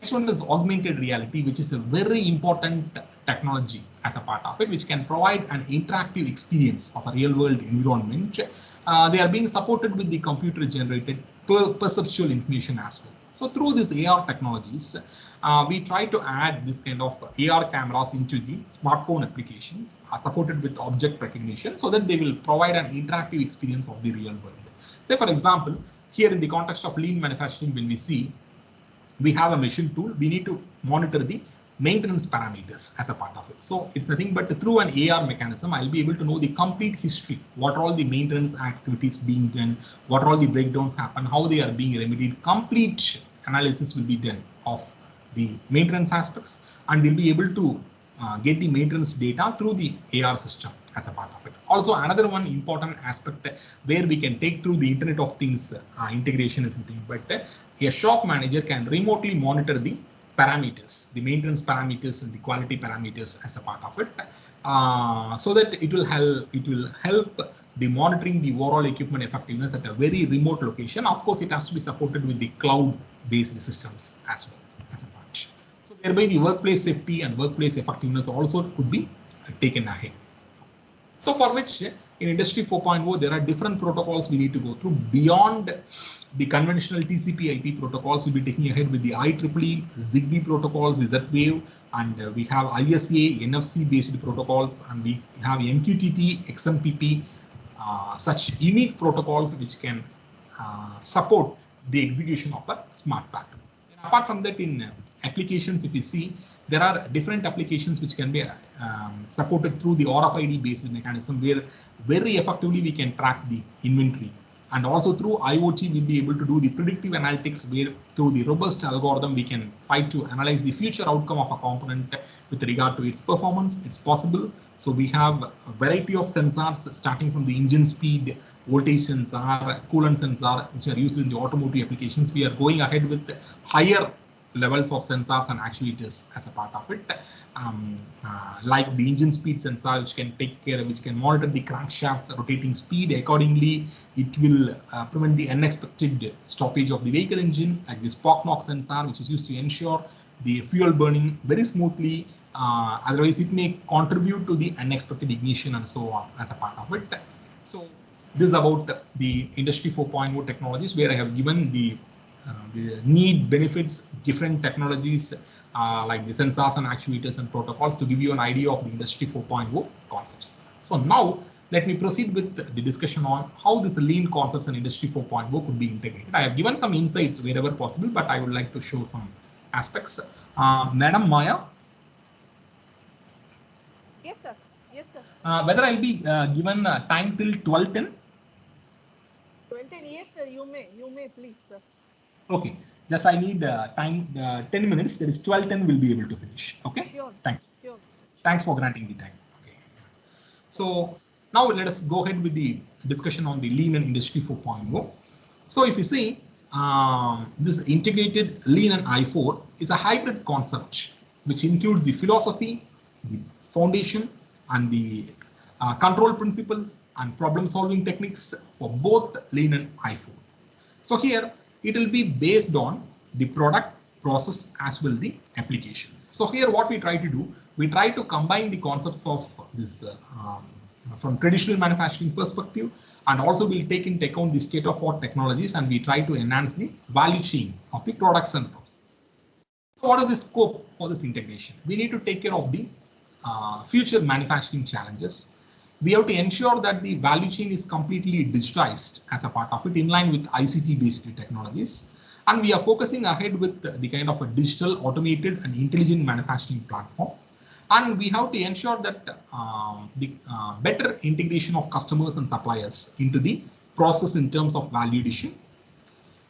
Next one is augmented reality, which is a very important technology as a part of it, which can provide an interactive experience of a real-world environment. They are being supported with the computer-generated perceptual information as well. So through these AR technologies, we try to add this kind of AR cameras into the smartphone applications supported with object recognition, so that they will provide an interactive experience of the real world. Say, for example, here in the context of lean manufacturing, when we see we have a machine tool, we need to monitor the maintenance parameters as a part of it. So it's nothing but through an AR mechanism, I'll be able to know the complete history, what are all the maintenance activities being done, what are all the breakdowns happen, how they are being remedied. Complete analysis will be done of the maintenance aspects, and we'll be able to get the maintenance data through the AR system as a part of it. Also, another one important aspect where we can take through the Internet of Things integration is something, but a shop manager can remotely monitor the parameters, the maintenance parameters and the quality parameters as a part of it, so that it will help the monitoring the overall equipment effectiveness at a very remote location. Of course, it has to be supported with the cloud-based systems as well as a part. So thereby the workplace safety and workplace effectiveness also could be taken ahead. So for which in Industry 4.0, there are different protocols we need to go through beyond the conventional TCP/IP protocols. We'll be taking ahead with the IEEE, ZigBee protocols, Z-Wave, and we have ISA, NFC based protocols, and we have MQTT, XMPP, such unique protocols which can support the execution of a smart factory. And apart from that, in applications, if you see, there are different applications which can be supported through the RFID based mechanism, where very effectively we can track the inventory. And also through IoT, we'll be able to do the predictive analytics, where through the robust algorithm, we can try to analyze the future outcome of a component with regard to its performance. It's possible. So we have a variety of sensors starting from the engine speed, voltage sensor, coolant sensor, which are used in the automotive applications. We are going ahead with higher levels of sensors and actuators as a part of it, like the engine speed sensor, which can take care of, which can monitor the crankshaft's rotating speed. Accordingly, it will prevent the unexpected stoppage of the vehicle engine, like the spark knock sensor, which is used to ensure the fuel burning very smoothly. Otherwise, it may contribute to the unexpected ignition and so on as a part of it. So this is about the Industry 4.0 technologies, where I have given the need, benefits, different technologies like the sensors and actuators and protocols to give you an idea of the Industry 4.0 concepts. So now let me proceed with the discussion on how this lean concepts and Industry 4.0 could be integrated. I have given some insights wherever possible, but I would like to show some aspects. Madam Maya? Yes, sir. Yes, sir. Whether I'll be given time till 12:10? 12:10, yes, sir. You may, please, sir. Okay, just I need time 10 minutes. That is 12:10 will be able to finish. Okay, Sure. thank you. Sure. Thanks for granting the time. Okay. So now let us go ahead with the discussion on the lean and Industry 4.0. So if you see, this integrated lean and I4 is a hybrid concept which includes the philosophy, the foundation, and the control principles and problem solving techniques for both lean and I4. So here it will be based on the product, process, as well the applications. So here what we try to do, we try to combine the concepts of this from traditional manufacturing perspective, and also we'll take into account the state-of-art technologies, and we try to enhance the value chain of the products and process. So what is the scope for this integration? We need to take care of the future manufacturing challenges. We have to ensure that the value chain is completely digitized as a part of it, in line with ICT-based technologies. And we are focusing ahead with the kind of a digital, automated, and intelligent manufacturing platform. And we have to ensure that the better integration of customers and suppliers into the process in terms of value addition.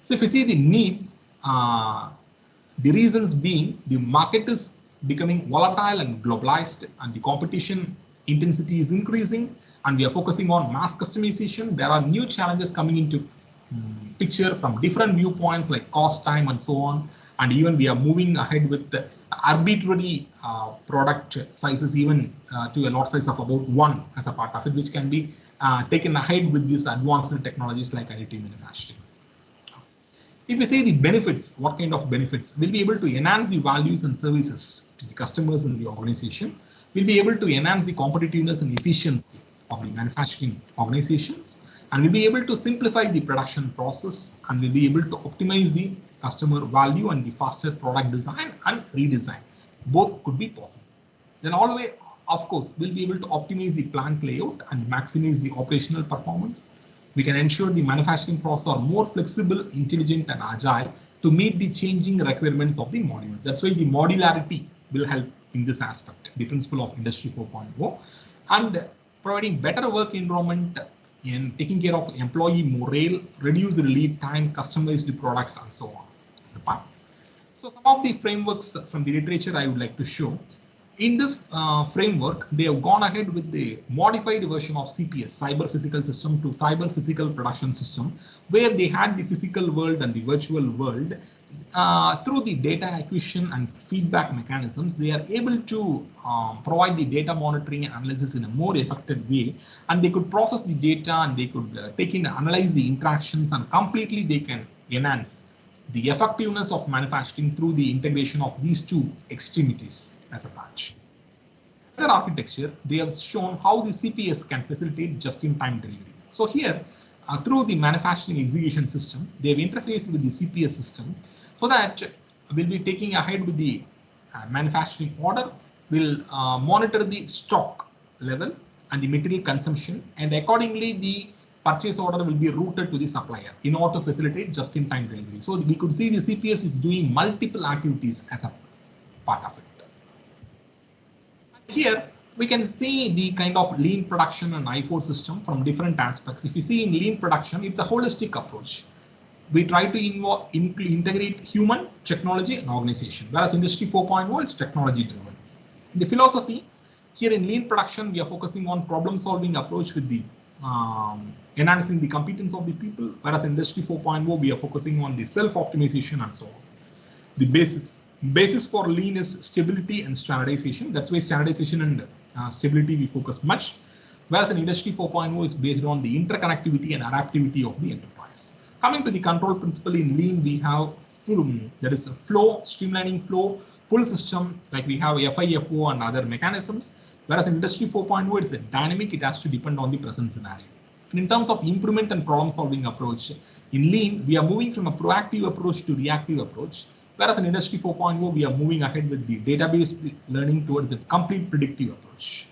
So if you see the need, the reasons being the market is becoming volatile and globalized, and the competition intensity is increasing, and we are focusing on mass customization. There are new challenges coming into picture from different viewpoints like cost, time, and so on. And even we are moving ahead with arbitrary product sizes, even to a lot size of about 1 as a part of it, which can be taken ahead with these advanced technologies like additive manufacturing. If we say the benefits, what kind of benefits? We'll be able to enhance the values and services to the customers in the organization. We'll be able to enhance the competitiveness and efficiency of the manufacturing organizations. And we'll be able to simplify the production process, and we'll be able to optimize the customer value and the faster product design and redesign. Both could be possible. Then always, of course, we'll be able to optimize the plant layout and maximize the operational performance. We can ensure the manufacturing process are more flexible, intelligent, and agile to meet the changing requirements of the modules. That's why the modularity will help in this aspect, the principle of Industry 4.0, and providing better work environment in taking care of employee morale, reduce lead time, customize the products, and so on. As a part. So some of the frameworks from the literature I would like to show. In this framework, they have gone ahead with the modified version of CPS, Cyber Physical System, to Cyber Physical Production System, where they had the physical world and the virtual world. Through the data acquisition and feedback mechanisms, they are able to provide the data monitoring and analysis in a more effective way, and they could process the data, and they could take in and analyze the interactions, and completely they can enhance the effectiveness of manufacturing through the integration of these two extremities as a patch. Another architecture, they have shown how the CPS can facilitate just-in-time delivery. So here, through the manufacturing execution system, they have interfaced with the CPS system, so that we'll be taking ahead with the manufacturing order, will monitor the stock level and the material consumption, and accordingly the purchase order will be routed to the supplier in order to facilitate just-in-time delivery. So we could see the CPS is doing multiple activities as a part of it. Here we can see the kind of lean production and I4 system from different aspects. If you see in lean production, it's a holistic approach. We try to integrate human, technology, and organization, whereas Industry 4.0 is technology driven. In the philosophy, here in lean production, we are focusing on problem solving approach with the enhancing the competence of the people, whereas Industry 4.0, we are focusing on the self-optimization and so on. The basis for lean is stability and standardization. That's why standardization and stability we focus much, whereas in Industry 4.0 is based on the interconnectivity and adaptivity of the enterprise. Coming to the control principle in lean, we have that is a flow, streamlining flow, pull system, like we have FIFO and other mechanisms, whereas in Industry 4.0 it's a dynamic, it has to depend on the present scenario. And in terms of improvement and problem solving approach, in lean, we are moving from a proactive approach to reactive approach, whereas in Industry 4.0, we are moving ahead with the database learning towards a complete predictive approach.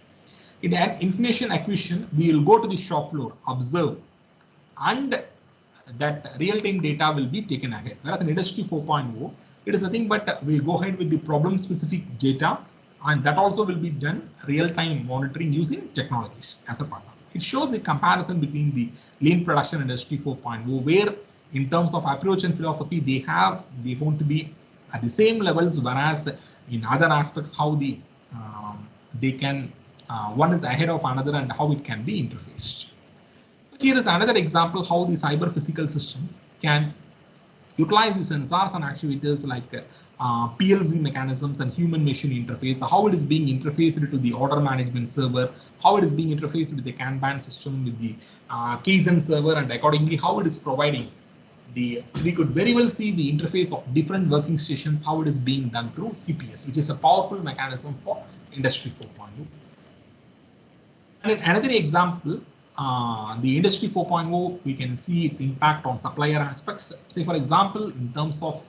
In information acquisition, we will go to the shop floor, observe, and that real-time data will be taken ahead. Whereas in Industry 4.0, it is nothing but we'll go ahead with the problem-specific data, and that also will be done real-time monitoring using technologies as a part of it. It shows the comparison between the lean production Industry 4.0, where in terms of approach and philosophy, they want to be at the same levels, whereas in other aspects, how they can, one is ahead of another and how it can be interfaced. So here is another example how the cyber physical systems can utilize the sensors and actuators like PLC mechanisms and human machine interface, how it is being interfaced to the order management server, how it is being interfaced with the Kanban system, with the Kaizen server, and accordingly how it is providing we could very well see the interface of different working stations, how it is being done through CPS, which is a powerful mechanism for Industry 4.0. And in another example, the Industry 4.0, we can see its impact on supplier aspects. Say, for example, in terms of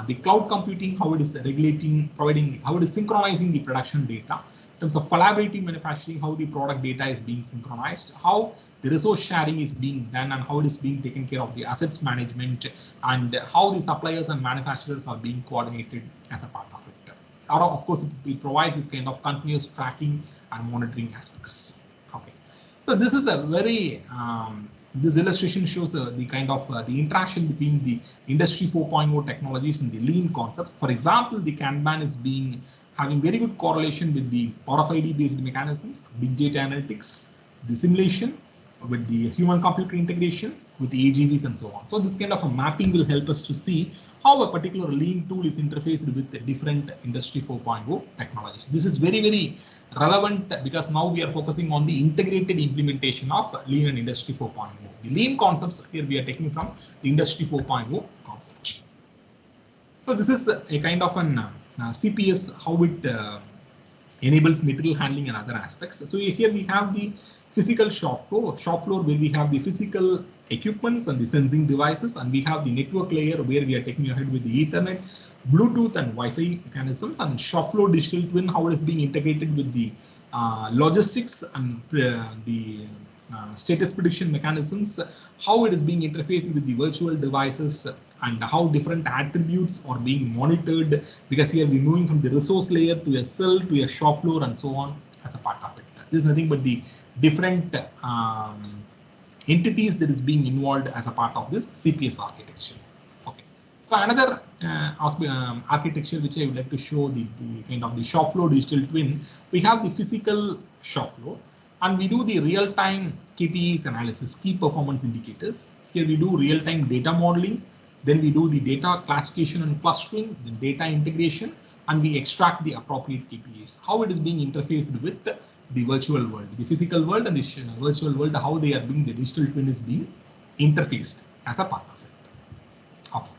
the cloud computing, how it is regulating, providing, how it is synchronizing the production data. In terms of collaborative manufacturing, how the product data is being synchronized, how the resource sharing is being done, and how it is being taken care of the assets management, and how the suppliers and manufacturers are being coordinated as a part of it. Or of course, it provides this kind of continuous tracking and monitoring aspects. Okay, so this is a very this illustration shows the kind of the interaction between the Industry 4.0 technologies and the lean concepts. For example, the Kanban is having very good correlation with the RFID based mechanisms, big data analytics, the simulation, with the human computer integration, with the AGVs and so on. So this kind of a mapping will help us to see how a particular lean tool is interfaced with the different Industry 4.0 technologies. This is very, very relevant because now we are focusing on the integrated implementation of lean and Industry 4.0. The lean concepts here we are taking from the Industry 4.0 concepts. concept. So this is a kind of an CPS, how it enables material handling and other aspects. So here we have the physical shop floor where we have the physical equipments and the sensing devices, and we have the network layer where we are taking ahead with the Ethernet, Bluetooth and Wi-Fi mechanisms, and shop floor digital twin, how it is being integrated with the logistics and the status prediction mechanisms, how it is being interfaced with the virtual devices, and how different attributes are being monitored, because here we're moving from the resource layer to a cell to a shop floor and so on as a part of it. This is nothing but the different entities that is being involved as a part of this CPS architecture. Okay. So another architecture which I would like to show, the kind of the shop floor digital twin, we have the physical shop floor, and we do the real-time KPIs analysis, key performance indicators. Here we do real-time data modeling, then we do the data classification and clustering, then data integration, and we extract the appropriate KPIs. How it is being interfaced with the virtual world, the physical world and the virtual world, how they are being, the digital twin is being interfaced as a part of it. Okay.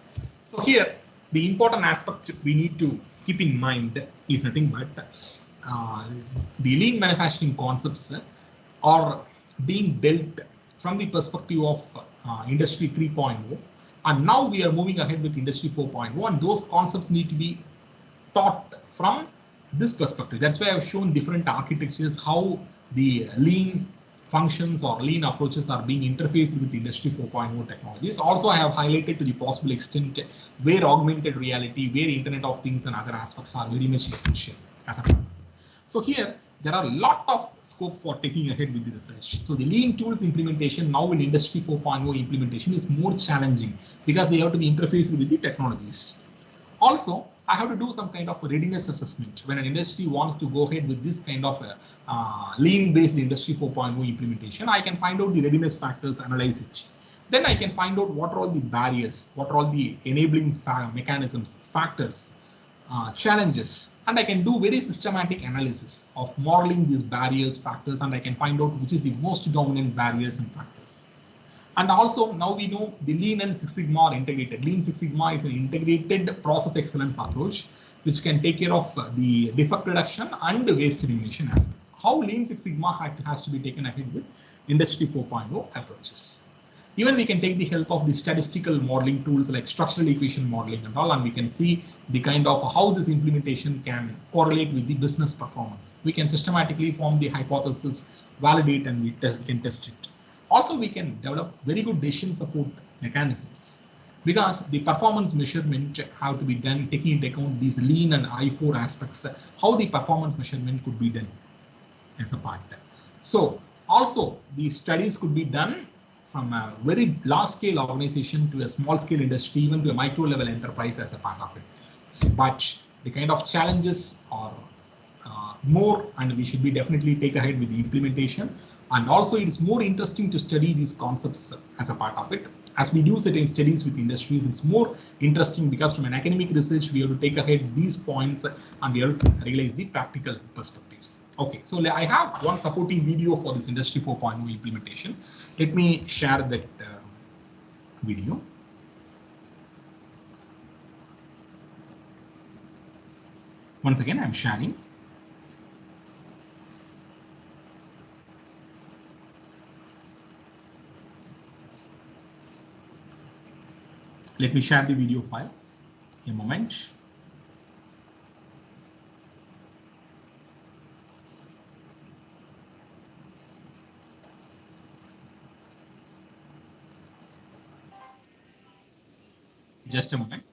So here, the important aspect we need to keep in mind is nothing but the lean manufacturing concepts are being dealt from the perspective of Industry 3.0, and now we are moving ahead with Industry 4.0, and those concepts need to be taught from this perspective. That's why I've shown different architectures, how the lean functions or lean approaches are being interfaced with Industry 4.0 technologies. Also, I have highlighted to the possible extent where augmented reality, where Internet of Things and other aspects are very much essential as a part. So here, there are a lot of scope for taking ahead with the research. So the lean tools implementation now in Industry 4.0 implementation is more challenging because they have to be interfaced with the technologies. Also, I have to do some kind of readiness assessment when an industry wants to go ahead with this kind of lean-based Industry 4.0 implementation. I can find out the readiness factors, analyze it. Then I can find out what are all the barriers, what are all the enabling mechanisms, factors, challenges, and I can do very systematic analysis of modeling these barriers, factors, and I can find out which is the most dominant barriers and factors. And also now we know the Lean and Six Sigma are integrated. Lean Six Sigma is an integrated process excellence approach which can take care of the defect reduction and the waste elimination aspect. How Lean Six Sigma has to be taken ahead with Industry 4.0 approaches. Even we can take the help of the statistical modeling tools like structural equation modeling and all, and we can see the kind of how this implementation can correlate with the business performance. We can systematically form the hypothesis, validate, and we can test it. Also, we can develop very good decision support mechanisms because the performance measurement have to be done taking into account these lean and I4 aspects, how the performance measurement could be done as a part. So also the studies could be done from a very large scale organization to a small scale industry, even to a micro level enterprise as a part of it. So, but the kind of challenges are more, and we should be definitely take ahead with the implementation. And also it is more interesting to study these concepts as a part of it. As we do certain studies with industries, it's more interesting because from an academic research, we have to take ahead these points and we have to realize the practical perspectives. Okay, so I have one supporting video for this Industry 4.0 implementation. Let me share that video. Once again, I'm sharing. Let me share the video file. A moment. Just a moment.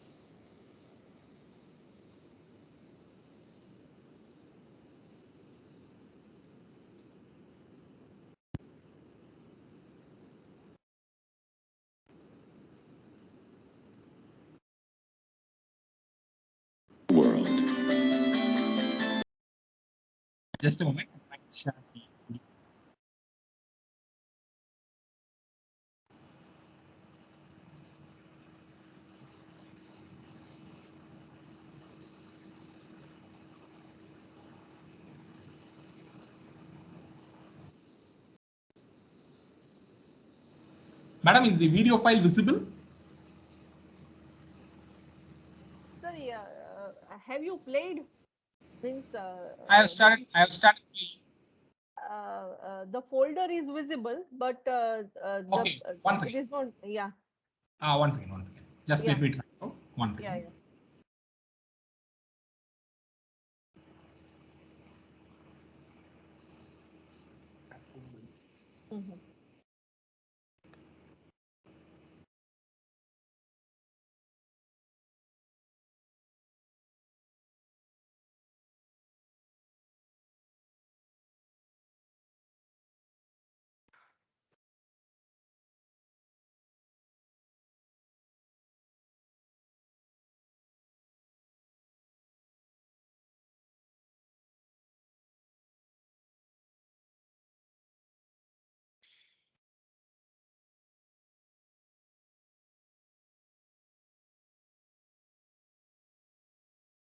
Just a moment. I can share the video. Madam, is the video file visible? have you played? Means I have started playing. the folder is visible, but Okay, once it again. is not. Yeah. Once again. Just Yeah. let me try. Oh, once Yeah. again. Mhm.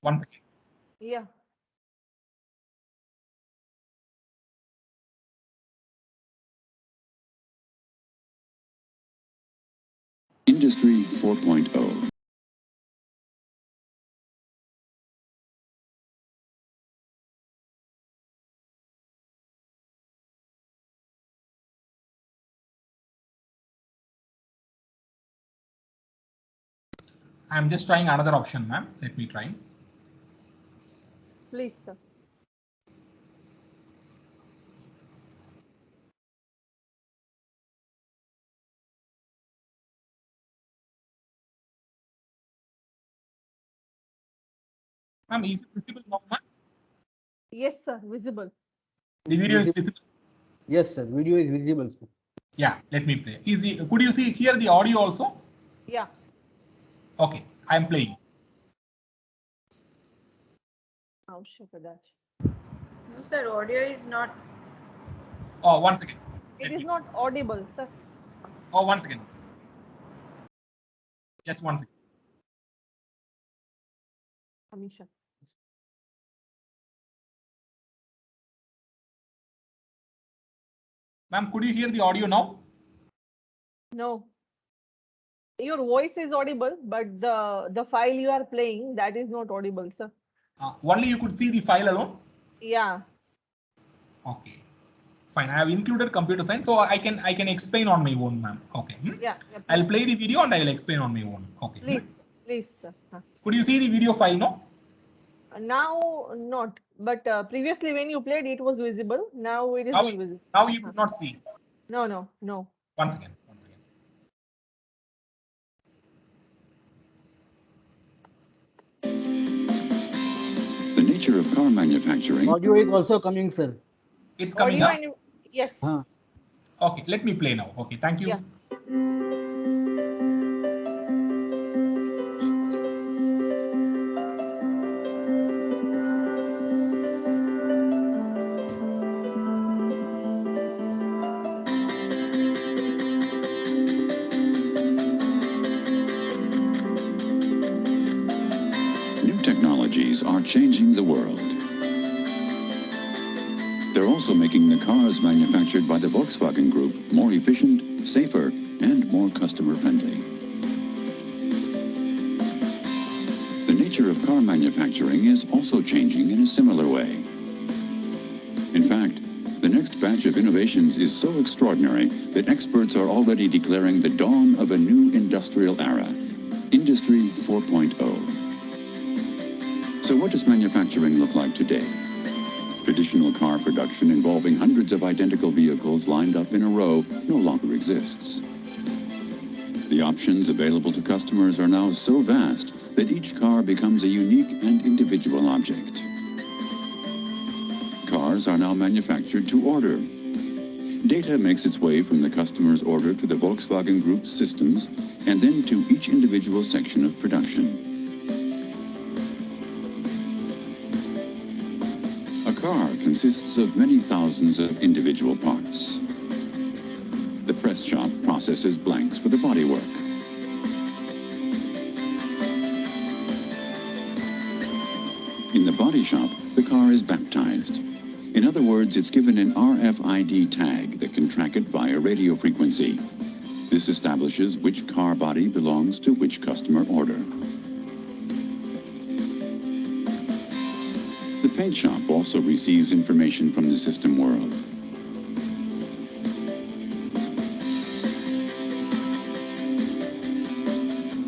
Once again. Yeah. Industry 4.0. I'm just trying another option, ma'am. Let me try. Please, sir. Ma'am, is it visible now, ma'am? Yes, sir. Visible. The video is visible. Yes, sir. Video is visible, sir. Yeah, let me play. Could you hear the audio also? Yeah. Okay, I'm playing. No, sir, audio is not. Oh, once again. It is not audible, sir. Oh, once again. Just once again. Amisha. Ma'am, could you hear the audio now? No. Your voice is audible, but the file you are playing, that is not audible, sir. Only you could see the file alone? Yeah. Okay. Fine. I have included computer science, so I can explain on my own, ma'am. Okay. Yeah. I'll play the video and I will explain on my own. Okay. Please, sir. Could you see the video file now? Now not, but previously when you played, it was visible. Now it is not visible. Now you could not see. No. Once again. The nature of car manufacturing. Audio is also coming, sir. It's coming up? Yes. Okay, let me play now. Okay, thank you. Yeah. New technologies are changing the world. They're also making the cars manufactured by the Volkswagen Group more efficient, safer, and more customer-friendly. The nature of car manufacturing is also changing in a similar way. In fact, the next batch of innovations is so extraordinary that experts are already declaring the dawn of a new industrial era, Industry 4.0. So what does manufacturing look like today? Traditional car production involving hundreds of identical vehicles lined up in a row no longer exists. The options available to customers are now so vast that each car becomes a unique and individual object. Cars are now manufactured to order. Data makes its way from the customer's order to the Volkswagen Group's systems and then to each individual section of production. A car consists of many thousands of individual parts. The press shop processes blanks for the bodywork. In the body shop, the car is baptized. In other words, it's given an RFID tag that can track it via radio frequency. This establishes which car body belongs to which customer order. paint shop also receives information from the system world.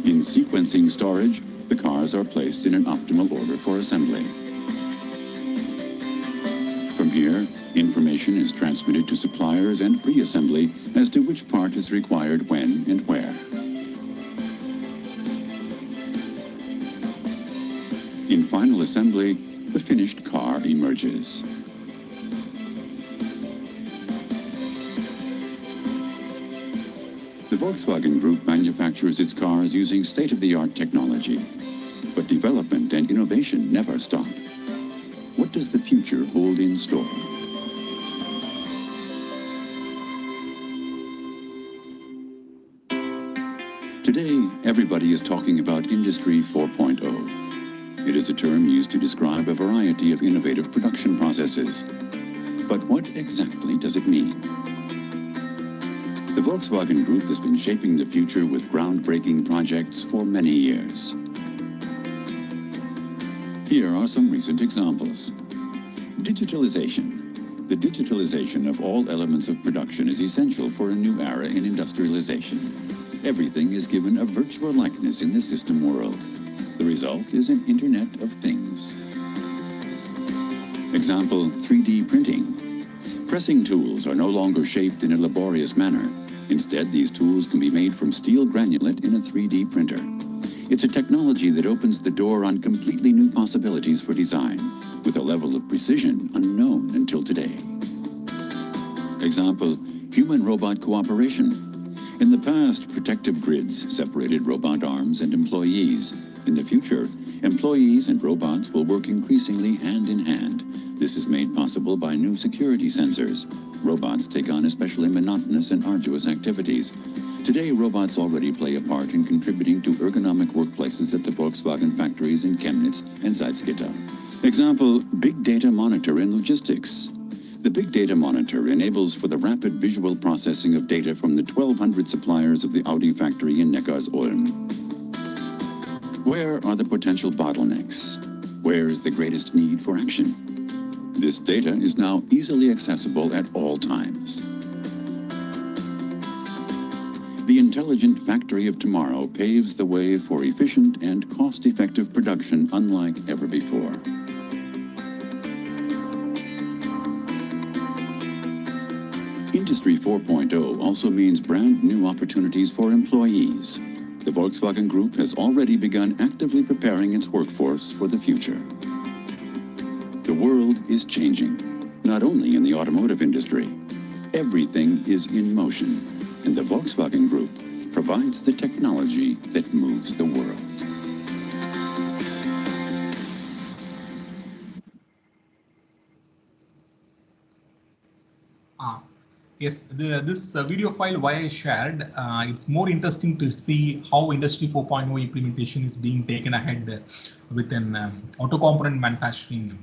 In sequencing storage, the cars are placed in an optimal order for assembly. From here, information is transmitted to suppliers and pre-assembly as to which part is required when and where. In final assembly, the finished car emerges. The Volkswagen Group manufactures its cars using state-of-the-art technology. But development and innovation never stop. What does the future hold in store? Today, everybody is talking about Industry 4.0. It is a term used to describe a variety of innovative production processes. But what exactly does it mean? The Volkswagen Group has been shaping the future with groundbreaking projects for many years. Here are some recent examples. Digitalization. The digitalization of all elements of production is essential for a new era in industrialization. Everything is given a virtual likeness in the system world. The result is an Internet of Things. Example, 3D printing. Pressing tools are no longer shaped in a laborious manner. Instead, these tools can be made from steel granulate in a 3D printer. It's a technology that opens the door on completely new possibilities for design, with a level of precision unknown until today. Example, human-robot cooperation. In the past, protective grids separated robot arms and employees. In the future, employees and robots will work increasingly hand in hand. This is made possible by new security sensors. Robots take on especially monotonous and arduous activities. Today, robots already play a part in contributing to ergonomic workplaces at the Volkswagen factories in Chemnitz and Salzgitter. Example, big data monitor in logistics. The Big Data Monitor enables for the rapid visual processing of data from the 1,200 suppliers of the Audi factory in Neckarsulm. Where are the potential bottlenecks? Where is the greatest need for action? This data is now easily accessible at all times. The intelligent factory of tomorrow paves the way for efficient and cost-effective production unlike ever before. Industry 4.0 also means brand new opportunities for employees. The Volkswagen Group has already begun actively preparing its workforce for the future. The world is changing, not only in the automotive industry. Everything is in motion, and the Volkswagen Group provides the technology that moves the world. Yes, this video file why I shared, it's more interesting to see how Industry 4.0 implementation is being taken ahead within auto component manufacturing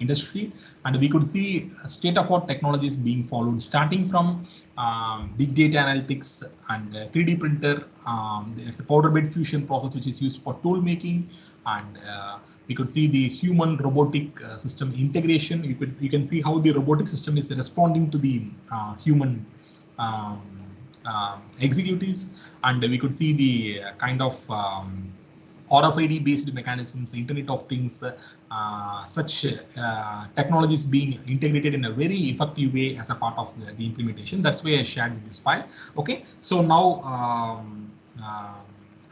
industry, and we could see state-of-the-art technologies being followed, starting from big data analytics and 3D printer. There's a powder bed fusion process which is used for tool making, and we could see the human robotic system integration. You can see how the robotic system is responding to the human executives, and we could see the kind of RFID based mechanisms, Internet of Things, such technologies being integrated in a very effective way as a part of the implementation. That's why I shared this file. Okay, so now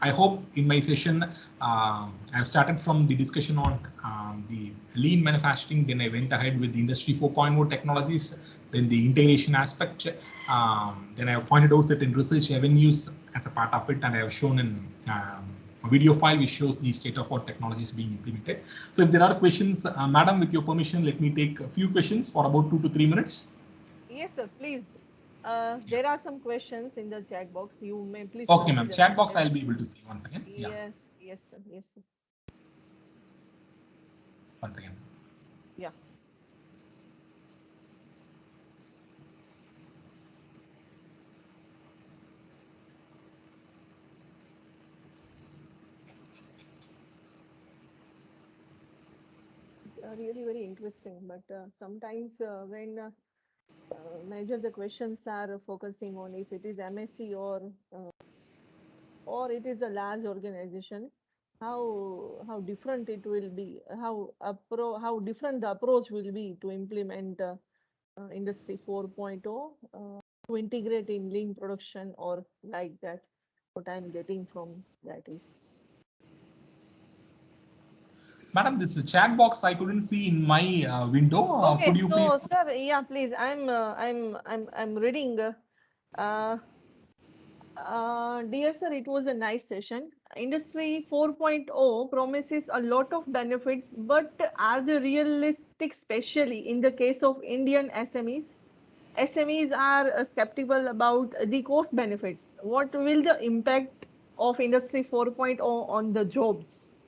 I hope in my session I've started from the discussion on the lean manufacturing, then I went ahead with the Industry 4.0 technologies, then the integration aspect, then I have pointed out certain research avenues as a part of it, and I have shown in a video file which shows the state-of-the-art technologies being implemented. So if there are questions, Madam, with your permission, let me take a few questions for about 2 to 3 minutes. Yes, sir, please. There are some questions in the chat box. You may please. Okay, ma'am. Chat box, I'll be able to see. One second. Yes, Yeah. yes, sir. Yes, sir. One second. Yeah. really very interesting. But sometimes when major the questions are focusing on if it is MSc or it is a large organization, how different it will be, how different the approach will be to implement Industry 4.0 to integrate in lean production or like that. What I'm getting from that is. Madam, this chat box I couldn't see in my window. Okay, Could you so please? sir, yeah, please. I'm reading. Dear sir, it was a nice session. Industry 4.0 promises a lot of benefits, but are they realistic, especially in the case of Indian SMEs? SMEs are skeptical about the cost benefits. What will the impact of Industry 4.0 on the jobs?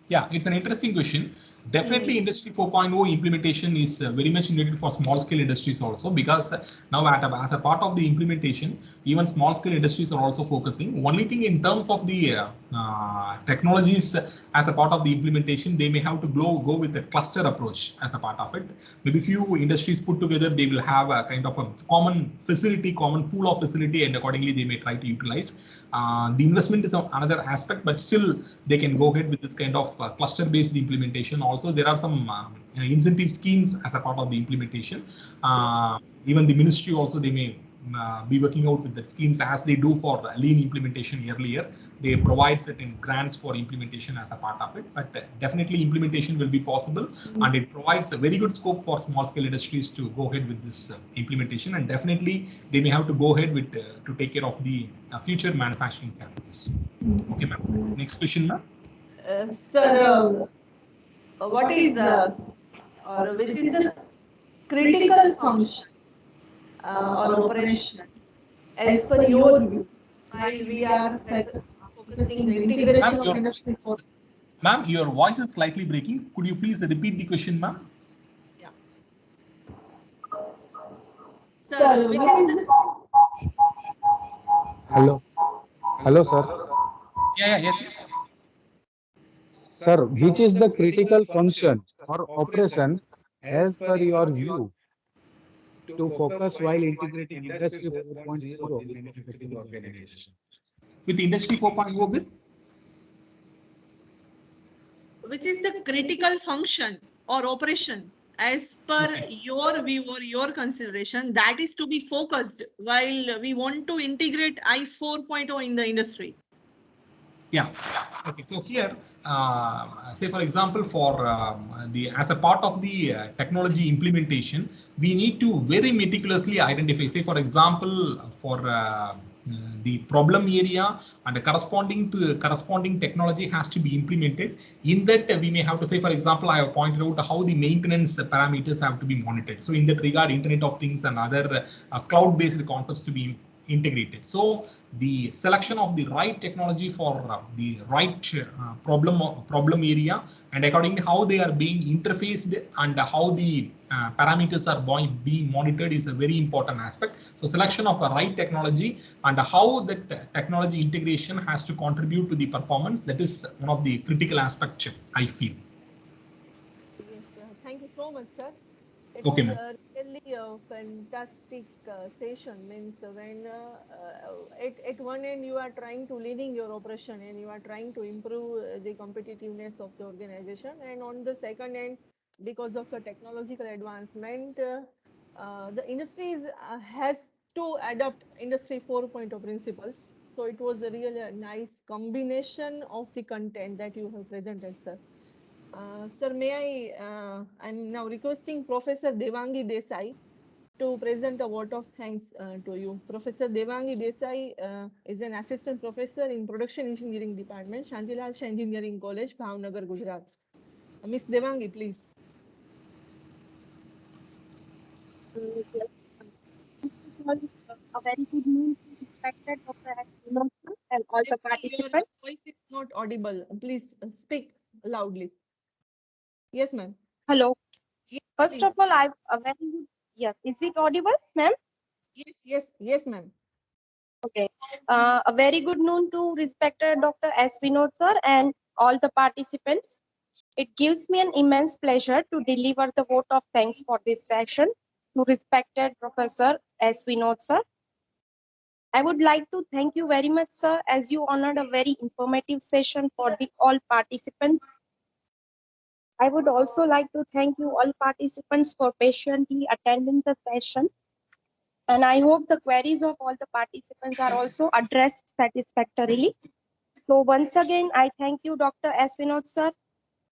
Yeah, it's an interesting question. Definitely, Industry 4.0 implementation is very much needed for small scale industries also, because now as a part of the implementation, even small scale industries are also focusing. Only thing in terms of the technologies as a part of the implementation, they may have to go with a cluster approach as a part of it. Maybe few industries put together, they will have a kind of a common facility, common pool of facility, and accordingly they may try to utilize. The investment is another aspect, but still they can go ahead with this kind of cluster-based implementation. Also, there are some incentive schemes as a part of the implementation. Even the ministry also, they may be working out with the schemes as they do for lean implementation earlier. They provide certain grants for implementation as a part of it, but definitely implementation will be possible, and it provides a very good scope for small scale industries to go ahead with this implementation, and definitely they may have to go ahead with to take care of the future manufacturing challenges. Okay, ma'am. Next question, ma'am. Sir, what is or which is the critical function or operation as per your view while we are focusing the integration of Industry 4? Ma'am, your voice is slightly breaking. Could you please repeat the question, ma'am? Yeah. Sir, which is the... Hello. Hello, sir. Yes. Sir, which is the critical function or operation as per your view to focus while integrating Industry 4.0 in manufacturing organization? With Industry 4.0 with? Which is the critical function or operation as per your view or your consideration that is to be focused while we want to integrate I 4.0 in the industry? Yeah. Okay. So here, say for example, for as a part of the technology implementation, we need to very meticulously identify. Say for example, for the problem area and the corresponding technology has to be implemented. In that, we may have to say, for example, I have pointed out how the maintenance parameters have to be monitored. So in that regard, Internet of Things and other cloud-based concepts to be integrated. So the selection of the right technology for the right problem area, and according to how they are being interfaced and how the parameters are being monitored is a very important aspect. So selection of a right technology and how that technology integration has to contribute to the performance, that is one of the critical aspects, I feel. Yes, thank you so much, sir. It Okay, was ma'am. really a fantastic session. Means when at one end you are trying to leading your operation and you are trying to improve the competitiveness of the organization, and on the second end, because of the technological advancement, the industries has to adopt Industry 4.0 principles. So it was a really nice combination of the content that you have presented, sir. Sir, may I'm now requesting Professor Devangi Desai to present a vote of thanks to you. Professor Devangi Desai is an assistant professor in Production Engineering Department, Shantilal Shah Engineering College, Bhavnagar, Gujarat. Miss Devangi, please. A very good noon to respected Dr. Ashwin and all the participants. Your voice is not audible. Please speak loudly. Yes, ma'am. Hello. Yes, First of all, I've a very good. Yes, is it audible, ma'am? Yes, ma'am. Okay. A very good noon to respected Dr. S. Vinod sir and all the participants. It gives me an immense pleasure to deliver the vote of thanks for this session to respected Professor S. Vinod sir. I would like to thank you very much, sir, as you honored a very informative session for the all participants. I would also like to thank you all participants for patiently attending the session. And I hope the queries of all the participants are also addressed satisfactorily. So once again, I thank you, Dr. S. Vinod sir,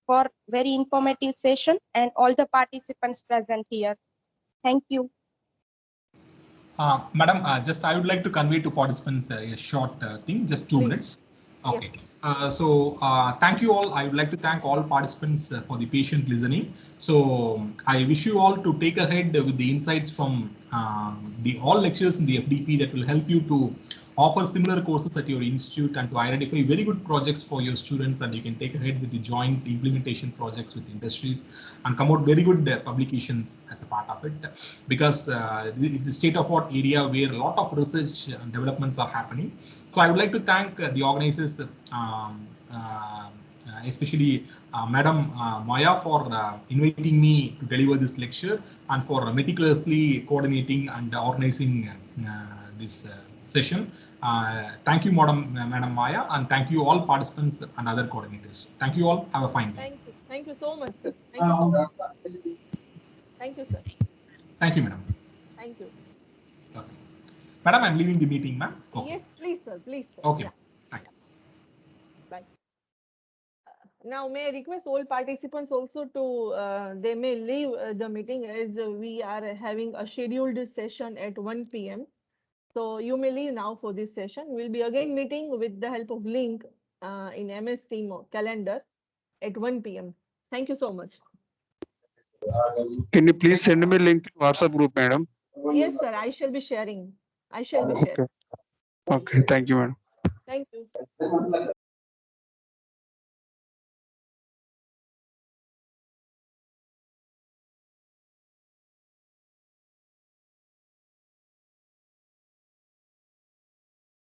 for very informative session and all the participants present here. Thank you. Madam, just I would like to convey to participants a short thing, just 2 minutes. Okay. Yes. Thank you all. I would like to thank all participants for the patient listening. So I wish you all to take ahead with the insights from the all lectures in the FDP that will help you to offer similar courses at your institute and to identify very good projects for your students, and you can take ahead with the joint implementation projects with industries and come out very good publications as a part of it, because it's a state-of-art area where a lot of research and developments are happening. So I would like to thank the organizers, especially Madam Maya, for inviting me to deliver this lecture and for meticulously coordinating and organizing this session. Thank you, Madam Maya, and thank you all participants and other coordinators. Thank you all. Have a fine day. Thank you. Thank you so much, sir. Thank you so much. Thank you, sir. Thank you, Madam. Thank you. Okay. Madam, I'm leaving the meeting, ma'am. Okay. Yes, please, sir. Please, sir. Okay. Yeah. Thank you. Bye. Now, may I request all participants also to, they may leave the meeting, as we are having a scheduled session at 1 p.m. So you may leave now for this session. We'll be again meeting with the help of link in MS Team calendar at 1 p.m. Thank you so much. Can you please send me a link to WhatsApp group, madam? Yes, sir. I shall be sharing. I shall be sharing. Okay. Okay. Thank you, madam. Thank you.